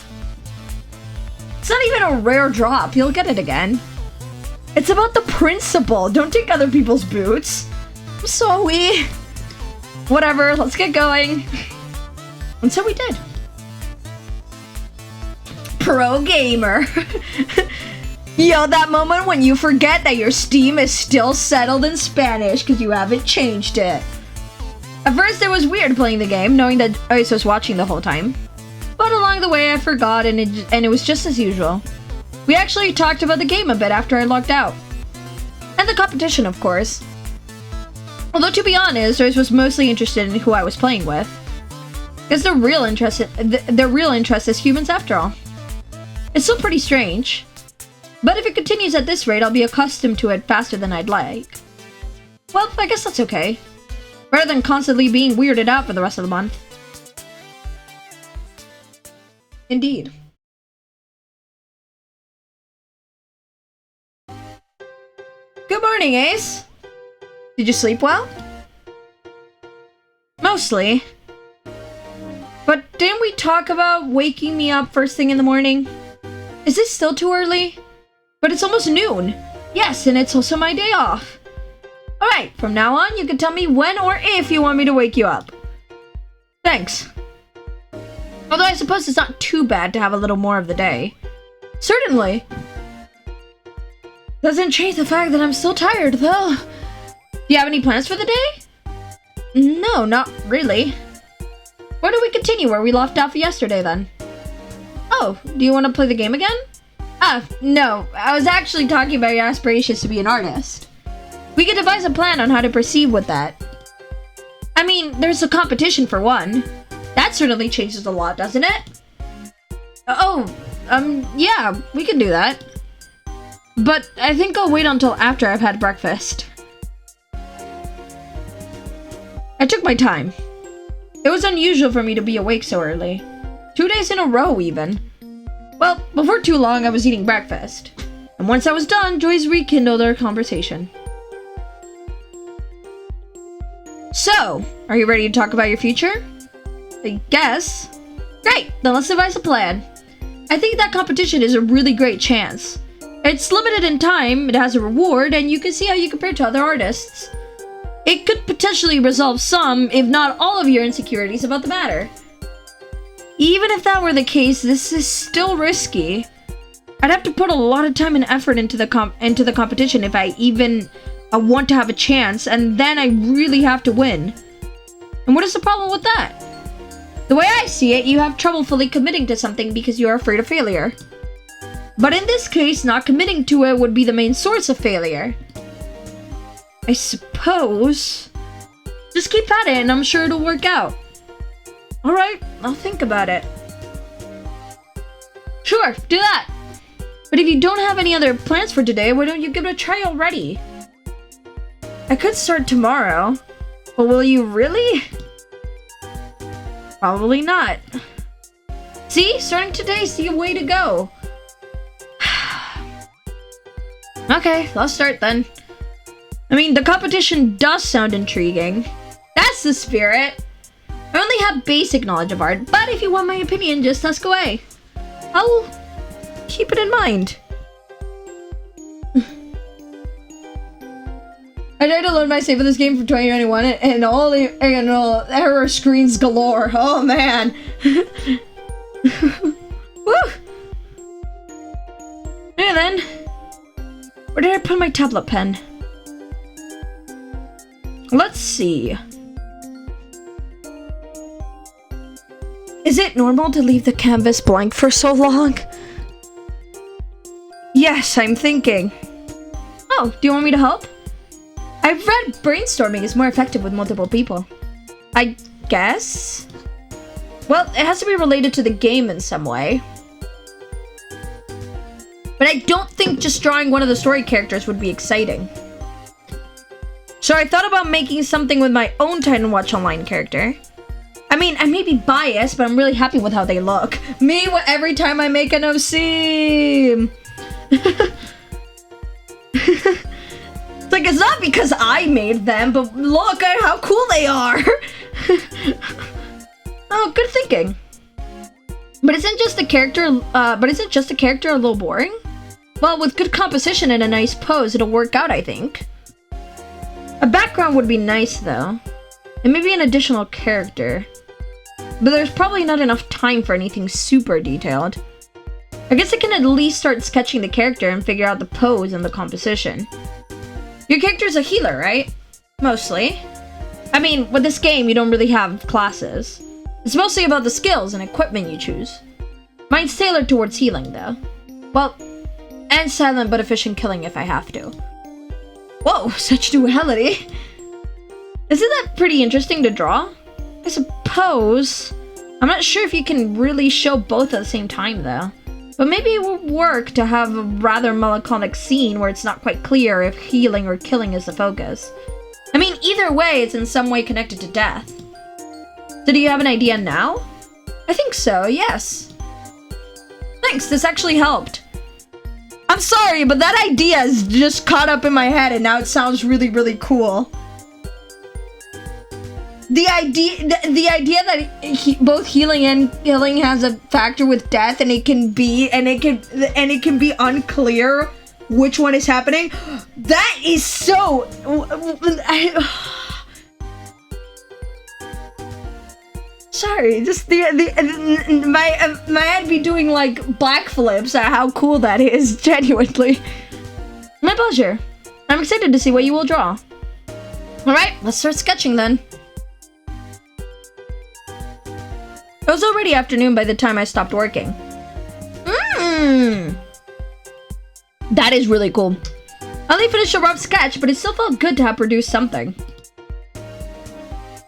It's not even a rare drop. You'll get it again. It's about the principle. Don't take other people's boots. I'm sorry. Whatever, let's get going. And so we did. Pro gamer. Yo, that moment when you forget that your Steam is still settled in Spanish because you haven't changed it. At first it was weird playing the game, knowing that Ice was watching the whole time. But along the way I forgot and it was just as usual. We actually talked about the game a bit after I logged out. And the competition, of course. Although to be honest, Ice was mostly interested in who I was playing with. Because their real interest is humans after all. It's still pretty strange. But if it continues at this rate, I'll be accustomed to it faster than I'd like. Well, I guess that's okay. Better than constantly being weirded out for the rest of the month. Indeed. Good morning, Ace! Did you sleep well? Mostly. But didn't we talk about waking me up first thing in the morning? Is this still too early? But it's almost noon. Yes, and it's also my day off. Alright, from now on, you can tell me when or if you want me to wake you up. Thanks. Although I suppose it's not too bad to have a little more of the day. Certainly. Doesn't change the fact that I'm still tired, though. Do you have any plans for the day? No, not really. Why don't we continue where we left off yesterday, then? Oh, do you want to play the game again? No. I was actually talking about your aspirations to be an artist. We could devise a plan on how to proceed with that. I mean, there's a competition for one. That certainly changes a lot, doesn't it? Yeah, we can do that. But I think I'll wait until after I've had breakfast. I took my time. It was unusual for me to be awake so early. 2 days in a row, even. Well, before too long, I was eating breakfast. And once I was done, Joyce rekindled our conversation. So, are you ready to talk about your future? I guess. Great, then let's devise a plan. I think that competition is a really great chance. It's limited in time, it has a reward, and you can see how you compare to other artists. It could potentially resolve some, if not all of your insecurities about the matter. Even if that were the case, this is still risky. I'd have to put a lot of time and effort into the competition if I even want to have a chance, and then I really have to win. And what is the problem with that? The way I see it, you have trouble fully committing to something because you are afraid of failure. But in this case, not committing to it would be the main source of failure. I suppose. Just keep at it and I'm sure it'll work out. Alright, I'll think about it. Sure, do that. But if you don't have any other plans for today, why don't you give it a try already? I could start tomorrow. But will you really? Probably not. See, starting today is the way to go. Okay, let's start then. I mean, the competition does sound intriguing. That's the spirit. I only have basic knowledge of art, but if you want my opinion, just ask away. I'll keep it in mind. I tried to load my save for this game for 2021 and all error screens galore. Oh man. Woo! And then, where did I put my tablet pen? Let's see. Is it normal to leave the canvas blank for so long? Yes, I'm thinking. Oh, do you want me to help? I've read brainstorming is more effective with multiple people. I guess? Well, it has to be related to the game in some way. But I don't think just drawing one of the story characters would be exciting. So I thought about making something with my own Titan Watch Online character. I mean, I may be biased, but I'm really happy with how they look. Me, every time I make an OC. It's like, it's not because I made them, but look at how cool they are. Oh, good thinking. But isn't just the character a little boring? Well, with good composition and a nice pose, it'll work out, I think. A background would be nice, though. And maybe an additional character. But there's probably not enough time for anything super detailed. I guess I can at least start sketching the character and figure out the pose and the composition. Your character's a healer, right? Mostly. I mean, with this game, you don't really have classes. It's mostly about the skills and equipment you choose. Mine's tailored towards healing, though. Well, and silent but efficient killing if I have to. Whoa, such duality. Isn't that pretty interesting to draw? I suppose. I'm not sure if you can really show both at the same time, though. But maybe it would work to have a rather melancholic scene where it's not quite clear if healing or killing is the focus. I mean, either way, it's in some way connected to death. So do you have an idea now? I think so, yes. Thanks, this actually helped. I'm sorry, but that idea is just caught up in my head and now it sounds really, really cool. The idea that both healing and killing has a factor with death, and it can be unclear which one is happening. That is so. Sorry, just my head be doing like backflips at how cool that is. Genuinely, my pleasure. I'm excited to see what you will draw. All right, let's start sketching then. It was already afternoon by the time I stopped working. That is really cool. I only finished a rough sketch, but it still felt good to have produced something.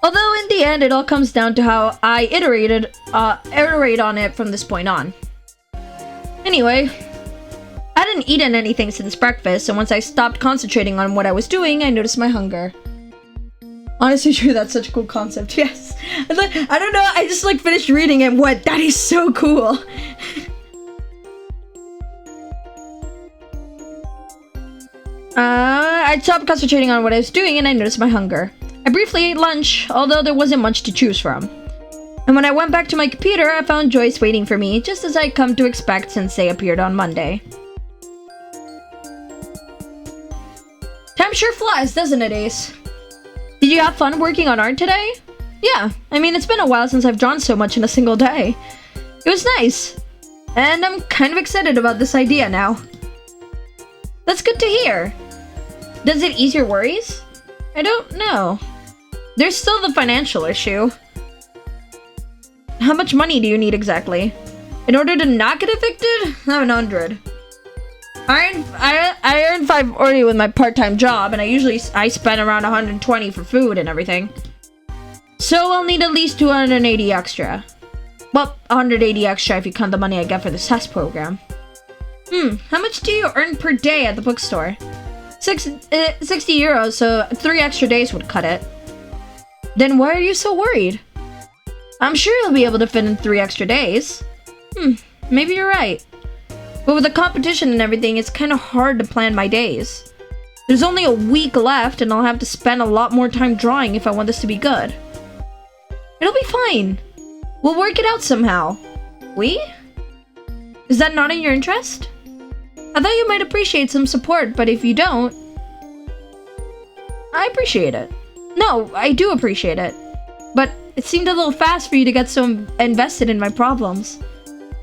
Although in the end, it all comes down to how I iterate on it from this point on. Anyway, I hadn't eaten anything since breakfast, and once I stopped concentrating on what I was doing, I noticed my hunger. Honestly, true, that's such a cool concept, yes. I don't know, I just like finished reading and what, that is so cool. I stopped concentrating on what I was doing and I noticed my hunger. I briefly ate lunch, although there wasn't much to choose from. And when I went back to my computer, I found Joyce waiting for me, just as I'd come to expect since they appeared on Monday. Time sure flies, doesn't it, Ace? Did you have fun working on art today? Yeah, I mean, it's been a while since I've drawn so much in a single day. It was nice. And I'm kind of excited about this idea now. That's good to hear. Does it ease your worries? I don't know. There's still the financial issue. How much money do you need exactly? In order to not get evicted? 700. I earn 540 with my part-time job, and I spend around 120 for food and everything. So I'll need at least 280 extra. Well, 180 extra if you count the money I get for the CES program. How much do you earn per day at the bookstore? 60 euros, so 3 extra days would cut it. Then why are you so worried? I'm sure you'll be able to fit in 3 extra days. Maybe you're right. But with the competition and everything, it's kind of hard to plan my days. There's only a week left, and I'll have to spend a lot more time drawing if I want this to be good. It'll be fine. We'll work it out somehow. We? Is that not in your interest? I thought you might appreciate some support, but if you don't... I appreciate it. No, I do appreciate it. But it seemed a little fast for you to get so invested in my problems.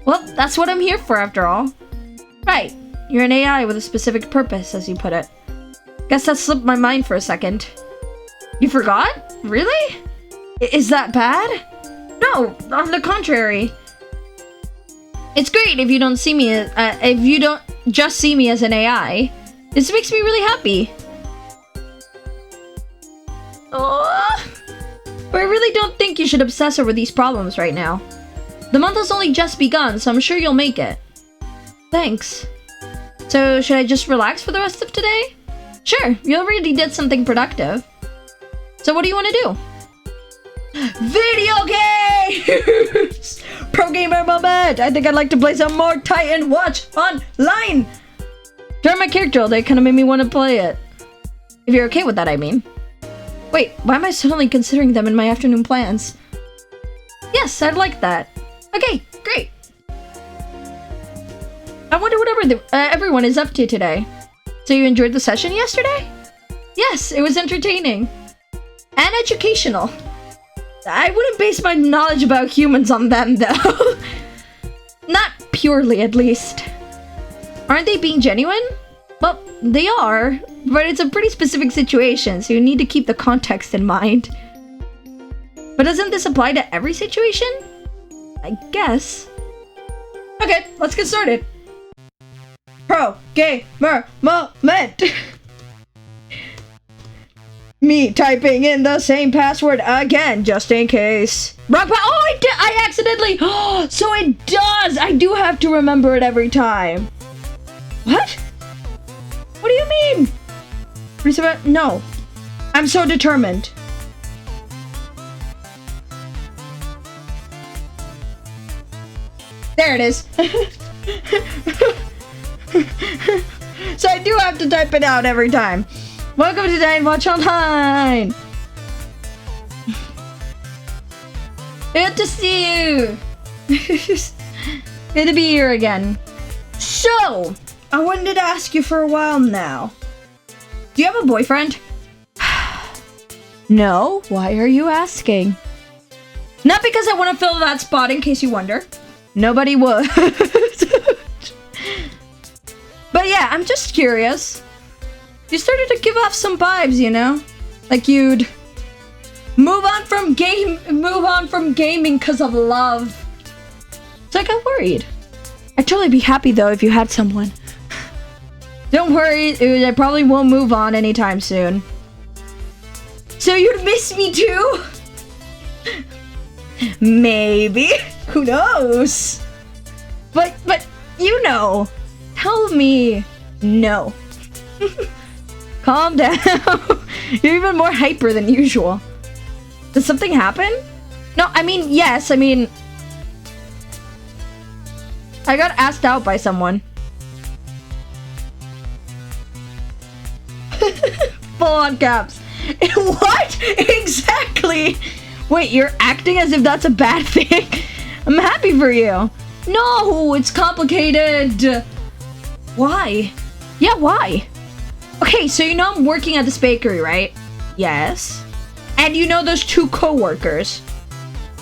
Well, that's what I'm here for after all. Right, you're an AI with a specific purpose, as you put it. Guess that slipped my mind for a second. You forgot? Really? Is that bad? No, on the contrary. It's great if you don't see me if you don't just see me as an AI. This makes me really happy. But I really don't think you should obsess over these problems right now. The month has only just begun, so I'm sure you'll make it. Thanks. So, should I just relax for the rest of today? Sure, you already did something productive. So what do you want to do? Video games! Pro gamer moment! I think I'd like to play some more Titan Watch online! During my character all day kind of made me want to play it. If you're okay with that, I mean. Wait, why am I suddenly considering them in my afternoon plans? Yes, I'd like that. Okay, great. I wonder what everyone is up to today. So you enjoyed the session yesterday? Yes, it was entertaining. And educational. I wouldn't base my knowledge about humans on them, though. Not purely, at least. Aren't they being genuine? Well, they are, but it's a pretty specific situation, so you need to keep the context in mind. But doesn't this apply to every situation? I guess. Okay, let's get started. Pro gamer moment. Me typing in the same password again, just in case. Wrong oh, I accidentally. Oh, so it does. I do have to remember it every time. What? What do you mean? Reset? No. I'm so determined. There it is. So I do have to type it out every time. Welcome to Dine Watch Online. Good to see you. Good to be here again. So, I wanted to ask you for a while now. Do you have a boyfriend? No. Why are you asking? Not because I want to fill that spot, in case you wonder. Nobody would. But yeah, I'm just curious. You started to give off some vibes, you know? Like you'd move on from gaming because of love. So I got worried. I'd totally be happy though if you had someone. Don't worry, I probably won't move on anytime soon. So you'd miss me too? Maybe. Who knows? But you know. Tell me no. Calm down. You're even more hyper than usual. Did something happen? No, I mean, yes, I mean... I got asked out by someone. Full on caps. What? Exactly! Wait, you're acting as if that's a bad thing? I'm happy for you. No, it's complicated. Why? Yeah, why? Okay, so you know I'm working at this bakery, right? Yes. And you know those two co-workers?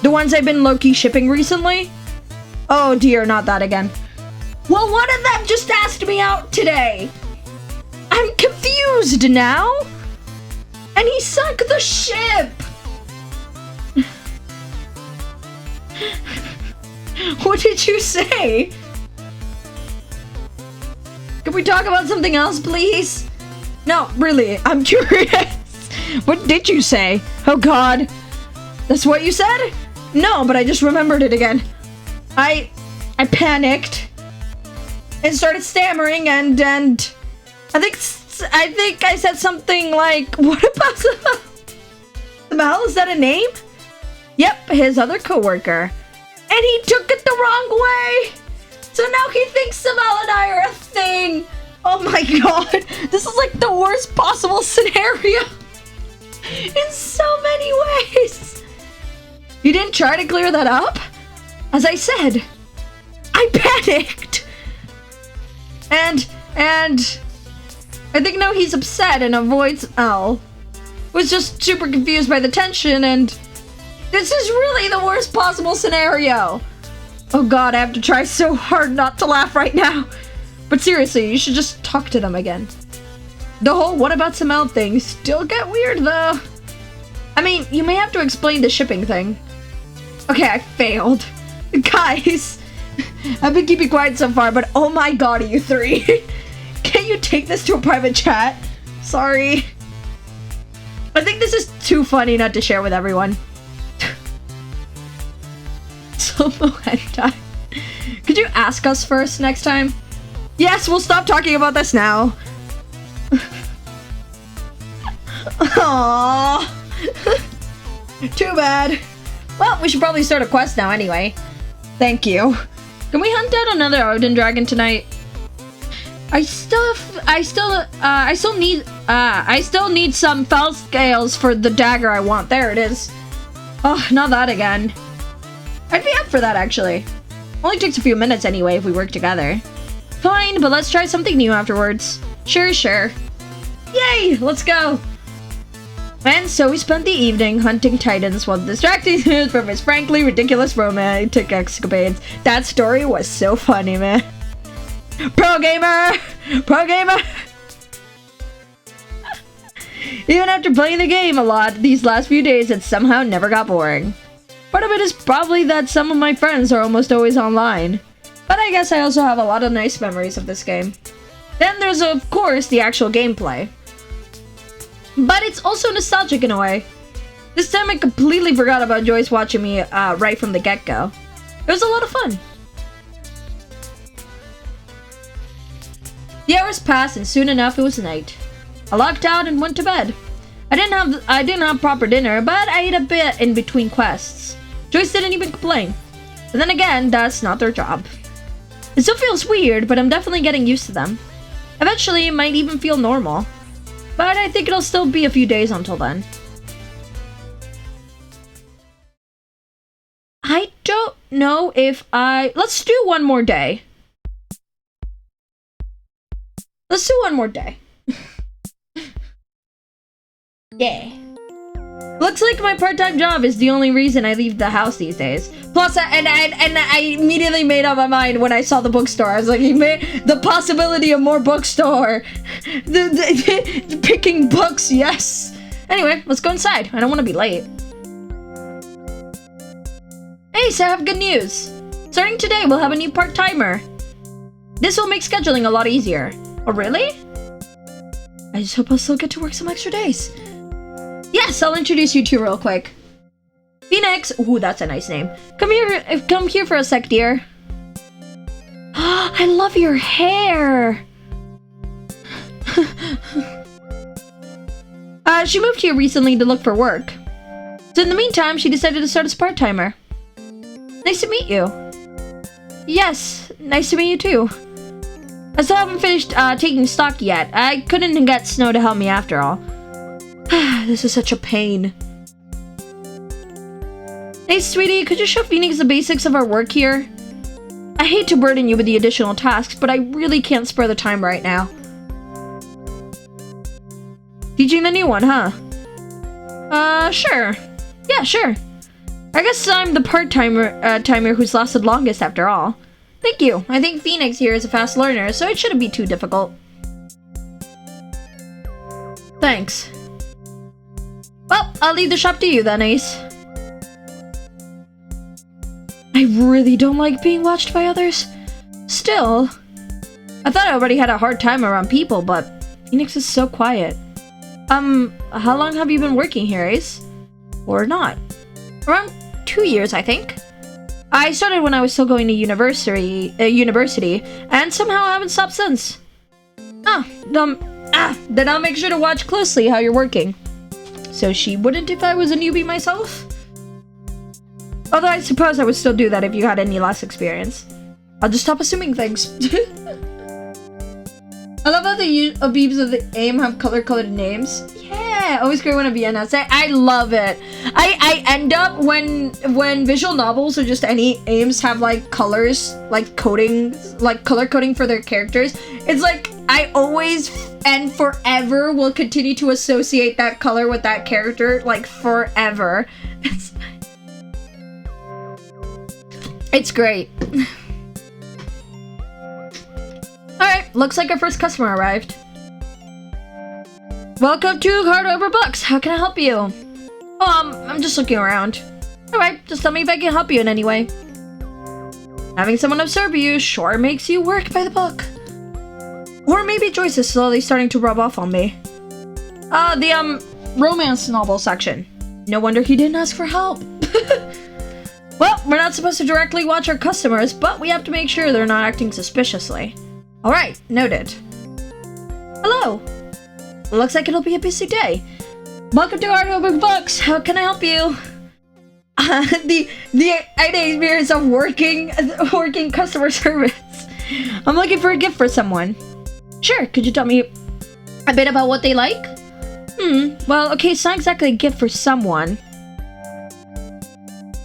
The ones I've been low-key shipping recently? Oh dear, not that again. Well, one of them just asked me out today. I'm confused now. And he sunk the ship. What did you say? Can we talk about something else, please? No, really, I'm curious. What did you say? Oh god. That's what you said? No, but I just remembered it again. I panicked and started stammering and I think I said something like, what about Samel? Is that a name? Yep, his other coworker. And he took it the wrong way. So now he thinks Samel and I are a thing. Oh my god. This is like the worst possible scenario. In so many ways. You didn't try to clear that up? As I said, I panicked. And I think now he's upset and avoids L. Was just super confused by the tension and this is really the worst possible scenario. Oh god, I have to try so hard not to laugh right now. But seriously, you should just talk to them again. The whole what about Samel thing still get weird though. I mean, you may have to explain the shipping thing. Okay, I failed. Guys, I've been keeping quiet so far, but oh my god, you three. Can you take this to a private chat? Sorry. I think this is too funny not to share with everyone. Slow-mo hentai. Could you ask us first next time? Yes, we'll stop talking about this now. Aww. Too bad. Well, we should probably start a quest now anyway. Thank you. Can we hunt down another Odin dragon tonight? I still need some fell scales for the dagger I want. There it is. Oh, not that again. I'd be up for that actually. Only takes a few minutes anyway if we work together. Fine, but let's try something new afterwards. Sure. Yay, let's go. And so we spent the evening hunting titans while distracting him from his frankly ridiculous romantic escapades. That story was so funny, man. Pro gamer! Even after playing the game a lot these last few days, it somehow never got boring. Part of it is probably that some of my friends are almost always online. But I guess I also have a lot of nice memories of this game. Then there's of course the actual gameplay. but it's also nostalgic in a way. This time I completely forgot about Joyce watching me right from the get-go. It was a lot of fun. The hours passed and soon enough it was night. I locked out and went to bed. I didn't have proper dinner, but I ate a bit in between quests. Joyce didn't even complain. But then again, that's not their job. It still feels weird, but I'm definitely getting used to them. Eventually, it might even feel normal. But I think it'll still be a few days until then. I don't know if let's do one more day. Let's do one more day. Yeah. Looks like my part-time job is the only reason I leave the house these days. Plus, I immediately made up my mind when I saw the bookstore. I was like, the possibility of more bookstore. The picking books, yes. Anyway, let's go inside. I don't want to be late. Hey, so I have good news. Starting today, we'll have a new part-timer. This will make scheduling a lot easier. Oh, really? I just hope I'll still get to work some extra days. Yes, I'll introduce you to you real quick. Phoenix. Ooh, that's a nice name. Come here for a sec, dear. I love your hair. She moved here recently to look for work. So in the meantime, she decided to start as part-timer. Nice to meet you. Yes, nice to meet you too. I still haven't finished taking stock yet. I couldn't get Snow to help me after all. This is such a pain. Hey, sweetie, could you show Phoenix the basics of our work here? I hate to burden you with the additional tasks, but I really can't spare the time right now. Teaching the new one, huh? Sure. Yeah, sure. I guess I'm the part-timer who's lasted longest after all. Thank you. I think Phoenix here is a fast learner, so it shouldn't be too difficult. Thanks. Well, I'll leave the shop to you then, Ace. I really don't like being watched by others. Still, I thought I already had a hard time around people, but Phoenix is so quiet. How long have you been working here, Ace? Or not? Around 2 years, I think. I started when I was still going to university, and somehow I haven't stopped since. Then I'll make sure to watch closely how you're working. So she wouldn't if I was a newbie myself? Although I suppose I would still do that if you had any less experience. I'll just stop assuming things. I love how the Abibs of the AIM have color-coded names. Yeah, always great when a Vienna. I love it. I end up when visual novels or just any AIMs have like colors, like coding, like color coding for their characters. It's like I always and forever will continue to associate that color with that character, like forever. It's great. Alright, looks like our first customer arrived. Welcome to Hardcover Books. How can I help you? Oh, I'm just looking around. Alright, just tell me if I can help you in any way. Having someone observe you sure makes you work by the book. Or maybe Joyce is slowly starting to rub off on me. The romance novel section. No wonder he didn't ask for help. Well, we're not supposed to directly watch our customers, but we have to make sure they're not acting suspiciously. Alright, noted. Hello. Looks like it'll be a busy day. Welcome to Hardcover Books. How can I help you? The experience of working customer service. I'm looking for a gift for someone. Sure, could you tell me a bit about what they like? Well, okay, it's not exactly a gift for someone.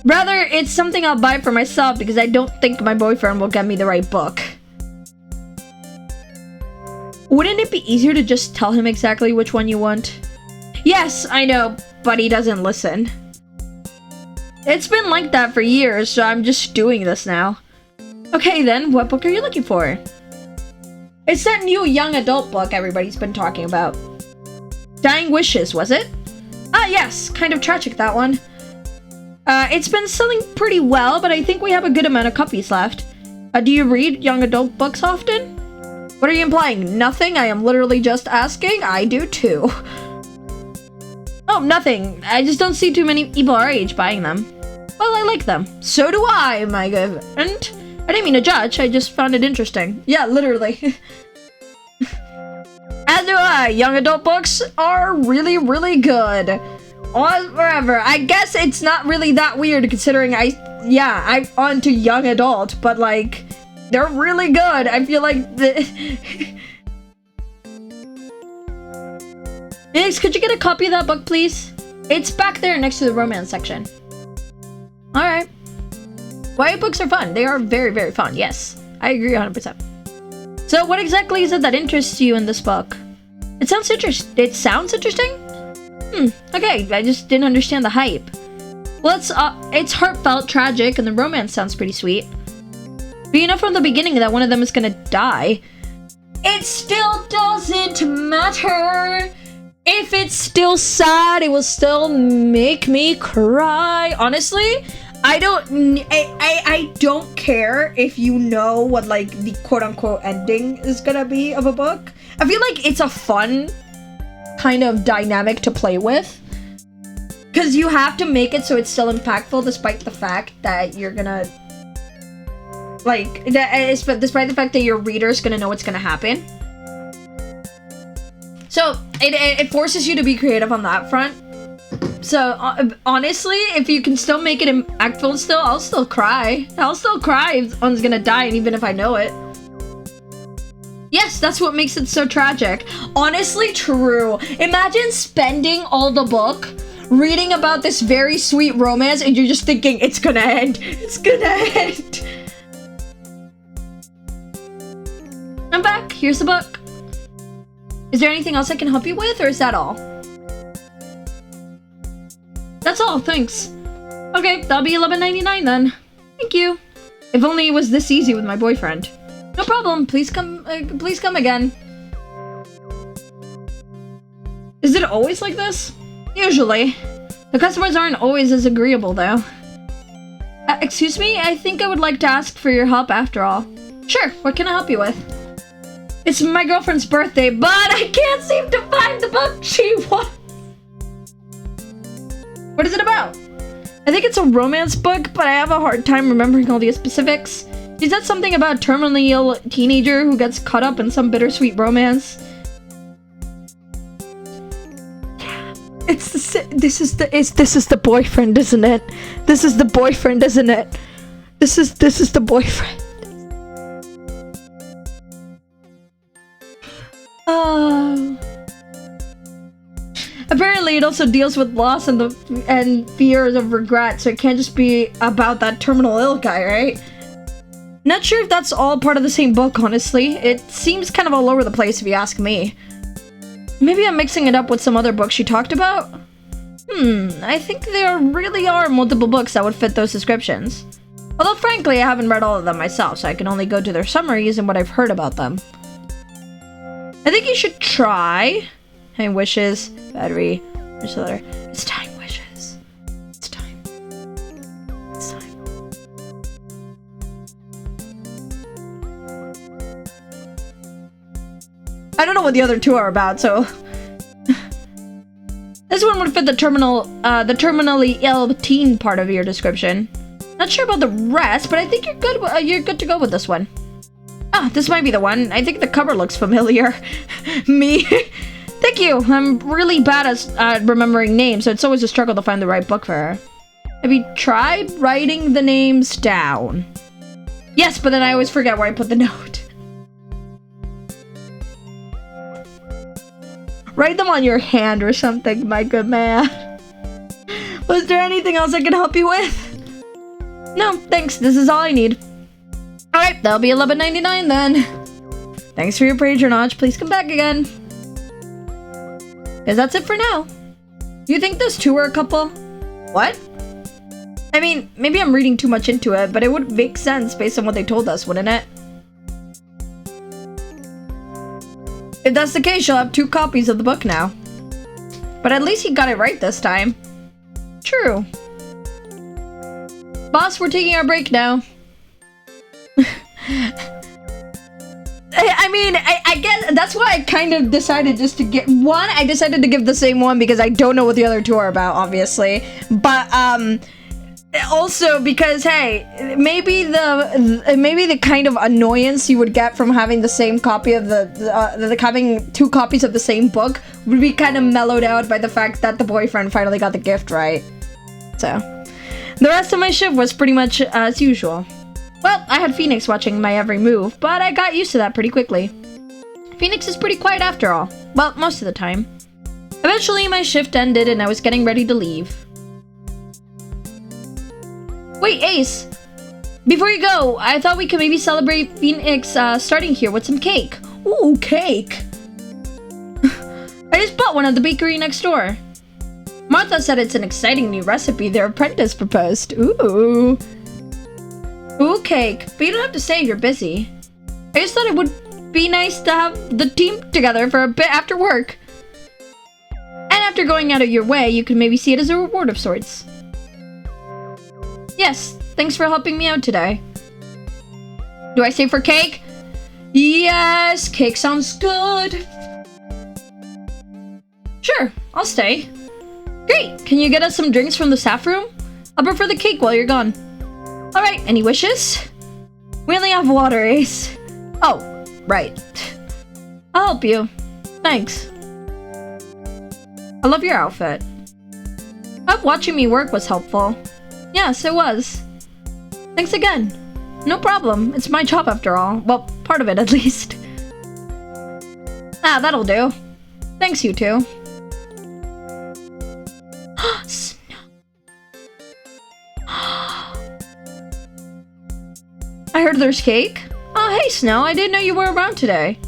Rather, it's something I'll buy for myself because I don't think my boyfriend will get me the right book. Wouldn't it be easier to just tell him exactly which one you want? Yes, I know, but he doesn't listen. It's been like that for years, so I'm just doing this now. Okay then, what book are you looking for? It's that new young adult book everybody's been talking about. Dying Wishes, was it? Ah yes, kind of tragic, that one. It's been selling pretty well, but I think we have a good amount of copies left. Do you read young adult books often? What are you implying? Nothing? I am literally just asking. I do too. Oh, nothing. I just don't see too many people our age buying them. Well, I like them. So do I, my good friend. I didn't mean to judge, I just found it interesting. Yeah, literally. As do I. Young adult books are really, really good. On forever. I guess it's not really that weird considering I'm onto young adult, but like, they're really good. I feel like Alex, could you get a copy of that book, please? It's back there next to the romance section. Alright. YA books are fun. They are very, very fun. Yes. I agree 100%. So what exactly is it that interests you in this book? It sounds interesting? Okay. I just didn't understand the hype. Well, it's heartfelt, tragic, and the romance sounds pretty sweet. But you know from the beginning that one of them is gonna die. It still doesn't matter. If it's still sad, it will still make me cry. Honestly, I don't care if you know what like the quote-unquote ending is gonna be of a book. I feel like it's a fun kind of dynamic to play with. Because you have to make it so it's still impactful despite the fact that you're gonna... despite the fact that your reader's gonna know what's gonna happen. So, it forces you to be creative on that front. So, honestly, if you can still make it impactful still, I'll still cry. I'll still cry if someone's gonna die, and even if I know it. Yes, that's what makes it so tragic. Honestly, true. Imagine spending all the book reading about this very sweet romance, and you're just thinking, it's gonna end. It's gonna end. I'm back. Here's the book. Is there anything else I can help you with, or is that all? That's all, thanks. Okay, that'll be $11.99 then. Thank you. If only it was this easy with my boyfriend. No problem. Please come again. Is it always like this? Usually. The customers aren't always as agreeable, though. Excuse me? I think I would like to ask for your help after all. Sure, what can I help you with? It's my girlfriend's birthday, but I can't seem to find the book she wants. What is it about? I think it's a romance book, but I have a hard time remembering all the specifics. She said something about a terminally ill teenager who gets caught up in some bittersweet romance. This is the boyfriend, isn't it? This is the boyfriend, isn't it? This is the boyfriend. Apparently it also deals with loss and fears of regret, so it can't just be about that terminal ill guy, right? Not sure if that's all part of the same book, honestly. It seems kind of all over the place if you ask me. Maybe I'm mixing it up with some other books she talked about? I think there really are multiple books that would fit those descriptions. Although frankly, I haven't read all of them myself, so I can only go to their summaries and what I've heard about them. I think you should try. Hey, wishes, battery, there's a letter. It's time, wishes. It's time. It's time. I don't know what the other two are about, so... This one would fit the terminally ill teen part of your description. Not sure about the rest, but I think you're good to go with this one. Ah, this might be the one. I think the cover looks familiar. Me. Thank you. I'm really bad at remembering names, so it's always a struggle to find the right book for her. Have you tried writing the names down? Yes, but then I always forget where I put the note. Write them on your hand or something, my good man. Was there anything else I can help you with? No, thanks. This is all I need. Alright, that'll be $11.99 then. Thanks for your patronage. Please come back again. Because that's it for now. Do you think those two were a couple? What? I mean, maybe I'm reading too much into it, but it would make sense based on what they told us, wouldn't it? If that's the case, you'll have 2 copies of the book now. But at least he got it right this time. True. Boss, we're taking our break now. I mean, I guess that's why I kind of decided just to get one. I decided to give the same one because I don't know what the other two are about, obviously. But also because hey, maybe the kind of annoyance you would get from having the same copy of having two copies of the same book would be kind of mellowed out by the fact that the boyfriend finally got the gift right. So the rest of my shift was pretty much as usual. Well, I had Phoenix watching my every move, but I got used to that pretty quickly. Phoenix is pretty quiet after all. Well, most of the time. Eventually, my shift ended and I was getting ready to leave. Wait, Ace! Before you go, I thought we could maybe celebrate Phoenix starting here with some cake. Ooh, cake! I just bought one at the bakery next door. Martha said it's an exciting new recipe their apprentice proposed. Ooh. Ooh, cake. But you don't have to say if you're busy. I just thought it would be nice to have the team together for a bit after work. And after going out of your way, you could maybe see it as a reward of sorts. Yes, thanks for helping me out today. Do I stay for cake? Yes, cake sounds good. Sure, I'll stay. Great, can you get us some drinks from the staff room? I'll prefer the cake while you're gone. Alright, any wishes? We only have water, Ace. Oh, right. I'll help you. Thanks. I love your outfit. I hope watching me work was helpful. Yes, it was. Thanks again. No problem. It's my job after all. Well, part of it at least. Ah, that'll do. Thanks, you two. I heard there's cake. Oh, hey, Snow. I didn't know you were around today.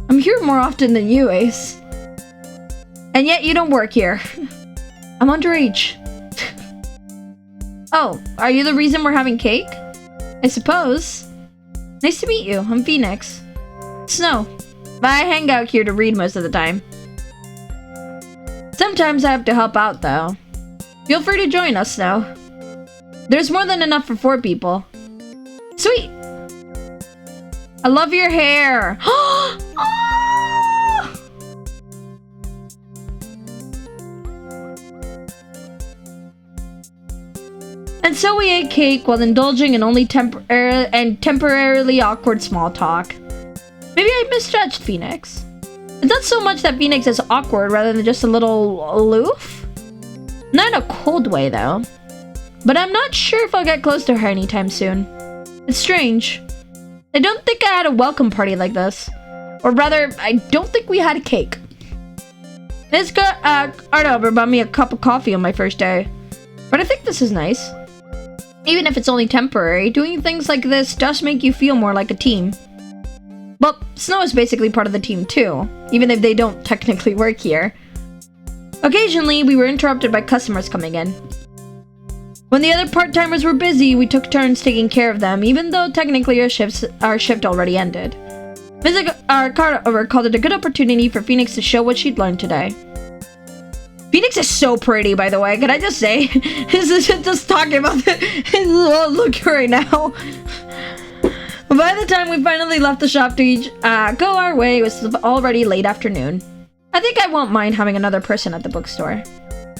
I'm here more often than you, Ace. And yet you don't work here. I'm underage. Oh, are you the reason we're having cake? I suppose. Nice to meet you. I'm Phoenix. Snow. I hang out here to read most of the time. Sometimes I have to help out, though. Feel free to join us, Snow. There's more than enough for 4 people. Sweet! I love your hair! Oh! And so we ate cake while indulging in only temporarily awkward small talk. Maybe I misjudged Phoenix. It's not so much that Phoenix is awkward rather than just a little aloof. Not in a cold way, though. But I'm not sure if I'll get close to her anytime soon. It's strange. I don't think I had a welcome party like this. Or rather, I don't think we had a cake. Miss Arnover bought me a cup of coffee on my first day. But I think this is nice. Even if it's only temporary, doing things like this does make you feel more like a team. Well, Snow is basically part of the team too, even if they don't technically work here. Occasionally, we were interrupted by customers coming in. When the other part-timers were busy, we took turns taking care of them, even though technically our shift already ended. Ms. Carter called it a good opportunity for Phoenix to show what she'd learned today. Phoenix is so pretty, by the way. Can I just say? Just talking about it. Look right now. By the time we finally left the shop to go our way, it was already late afternoon. I think I won't mind having another person at the bookstore.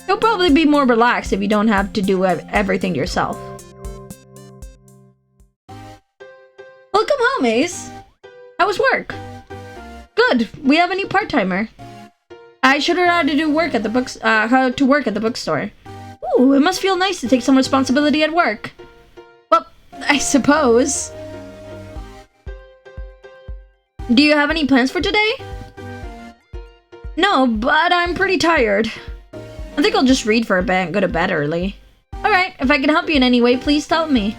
You'll probably be more relaxed if you don't have to do everything yourself. Welcome home, Ace. How was work? Good. We have a new part-timer. I showed her how to work at the bookstore. Ooh, it must feel nice to take some responsibility at work. Well, I suppose. Do you have any plans for today? No, but I'm pretty tired. I think I'll just read for a bit and go to bed early. Alright, if I can help you in any way, please tell me.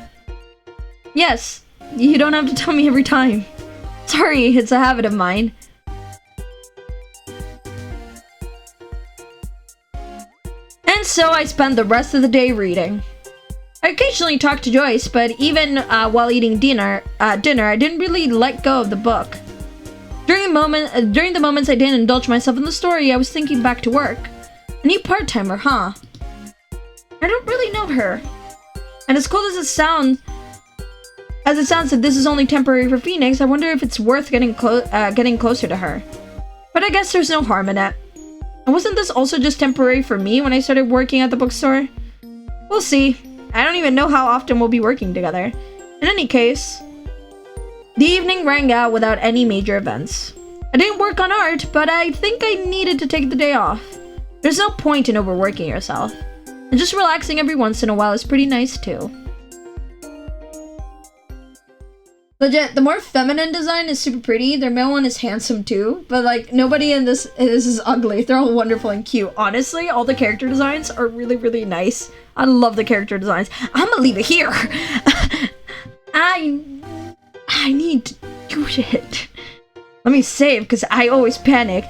Yes, you don't have to tell me every time. Sorry, it's a habit of mine. And so I spent the rest of the day reading. I occasionally talked to Joyce, but even while eating dinner, I didn't really let go of the book. During the moments I didn't indulge myself in the story, I was thinking back to work. A new part-timer, huh? I don't really know her. And as cool as it sounds, As it sounds that this is only temporary for Phoenix, I wonder if it's worth getting closer to her. But I guess there's no harm in it. And wasn't this also just temporary for me when I started working at the bookstore? We'll see. I don't even know how often we'll be working together. In any case, the evening rang out without any major events. I didn't work on art, but I think I needed to take the day off. There's no point in overworking yourself. And just relaxing every once in a while is pretty nice too. Legit, the more feminine design is super pretty. Their male one is handsome too. But like, nobody in this is ugly. They're all wonderful and cute. Honestly, all the character designs are really, really nice. I love the character designs. I'm gonna leave it here. I need to do shit. Let me save, because I always panic.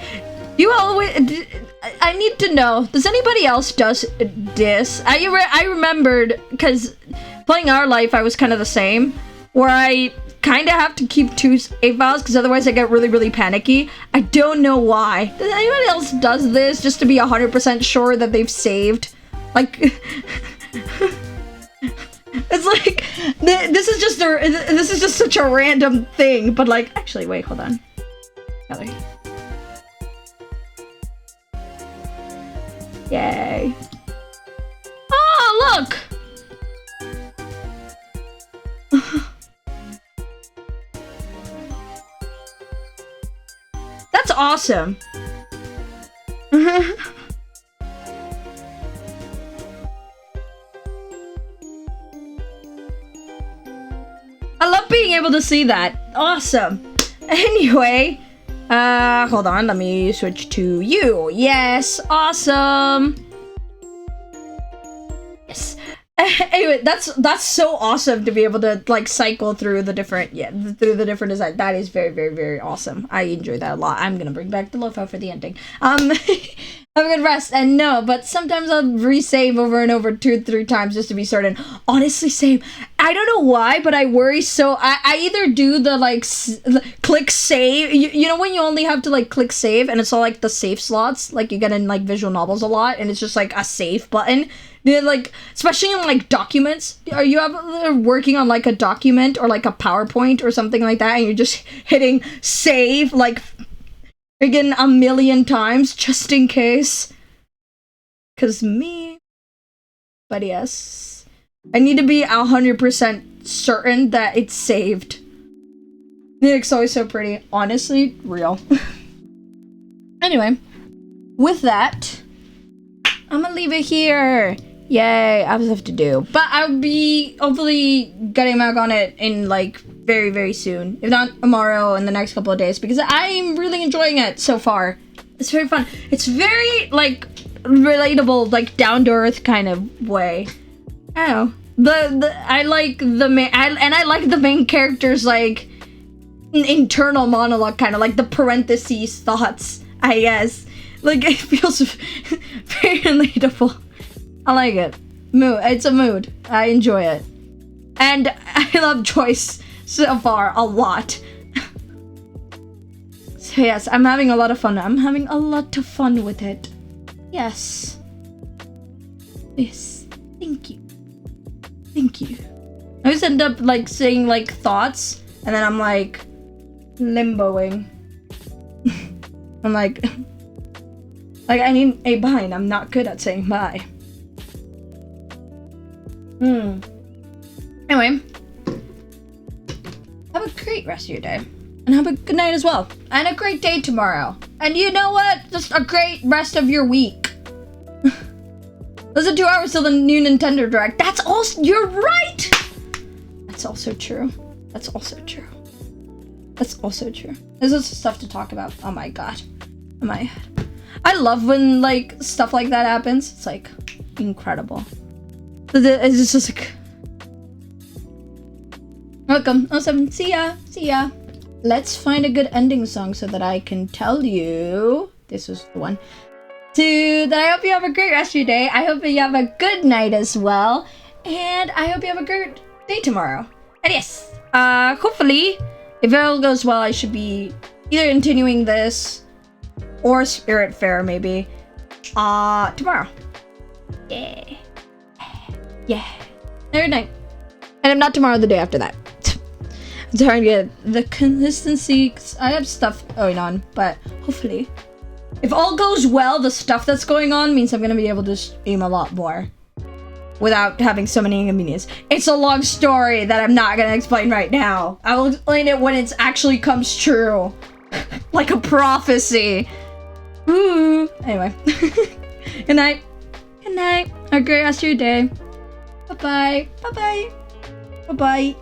I need to know, does anybody else does this? I remembered, because playing Our Life, I was kind of the same, where I kind of have to keep 2 save files, because otherwise I get really, really panicky. I don't know why. Does anybody else does this just to be 100% sure that they've saved? Like, it's like, this is just such a random thing, but like, actually, wait, hold on. Gallery. Yay. Oh, look! That's awesome. I love being able to see that. Awesome. Anyway, hold on, let me switch to you. Yes, awesome. Yes. Anyway, that's so awesome to be able to like cycle through the different designs. That is very, very, very awesome. I enjoy that a lot. I'm gonna bring back the lo-fi for the ending. Have a good rest. And no, but sometimes I'll resave over and over 2-3 times just to be certain. Honestly, same. I don't know why, but I worry. So I either do the like click save. You know when you only have to like click save and it's all like the save slots, like you get in like visual novels a lot, and it's just like a save button. They're like, especially in like documents. Are you ever working on like a document or like a PowerPoint or something like that, and you're just hitting save like again a million times just in case? Cause me. But yes, I need to be 100% certain that it's saved. It's always so pretty. Honestly, real. Anyway, with that, I'm gonna leave it here. Yay, I have stuff to do. But I'll be hopefully getting back on it in like very, very soon. If not tomorrow, in the next couple of days, because I'm really enjoying it so far. It's very fun. It's very like relatable, like down to earth kind of way. I don't know. I like the main, I like the main character's like internal monologue, kind of like the parentheses thoughts, I guess. Like, it feels very relatable. I like it. It's a mood. I enjoy it. And I love Joyce so far a lot. So yes, I'm having a lot of fun. I'm having a lot of fun with it. Yes. Yes. Thank you. Thank you. I just end up like saying like thoughts, and then I'm like limboing. I'm like I need a bind. I'm not good at saying bye. Anyway, have a great rest of your day. And have a good night as well. And a great day tomorrow. And you know what? Just a great rest of your week. Listen 2 hours till the new Nintendo Direct. That's also, you're right! That's also true. That's also true. That's also true. There's also stuff to talk about. Oh my god. I love when like stuff like that happens. It's like incredible. It's just like, welcome. Awesome. See ya. See ya. Let's find a good ending song so that I can tell you. This was the one. That I hope you have a great rest of your day. I hope you have a good night as well. And I hope you have a great day tomorrow. And yes, hopefully, if it all goes well, I should be either continuing this or Spirit Fair maybe tomorrow. Yeah. Yeah. Good night. And if not tomorrow, the day after that. It's hard to get the consistency. 'Cause I have stuff going on, but hopefully, if all goes well, the stuff that's going on means I'm gonna be able to stream a lot more without having so many inconveniences. It's a long story that I'm not gonna explain right now. I will explain it when it actually comes true, like a prophecy. Ooh. Anyway, good night. Good night. Have a great rest of your day. Bye bye. Bye bye. Bye bye.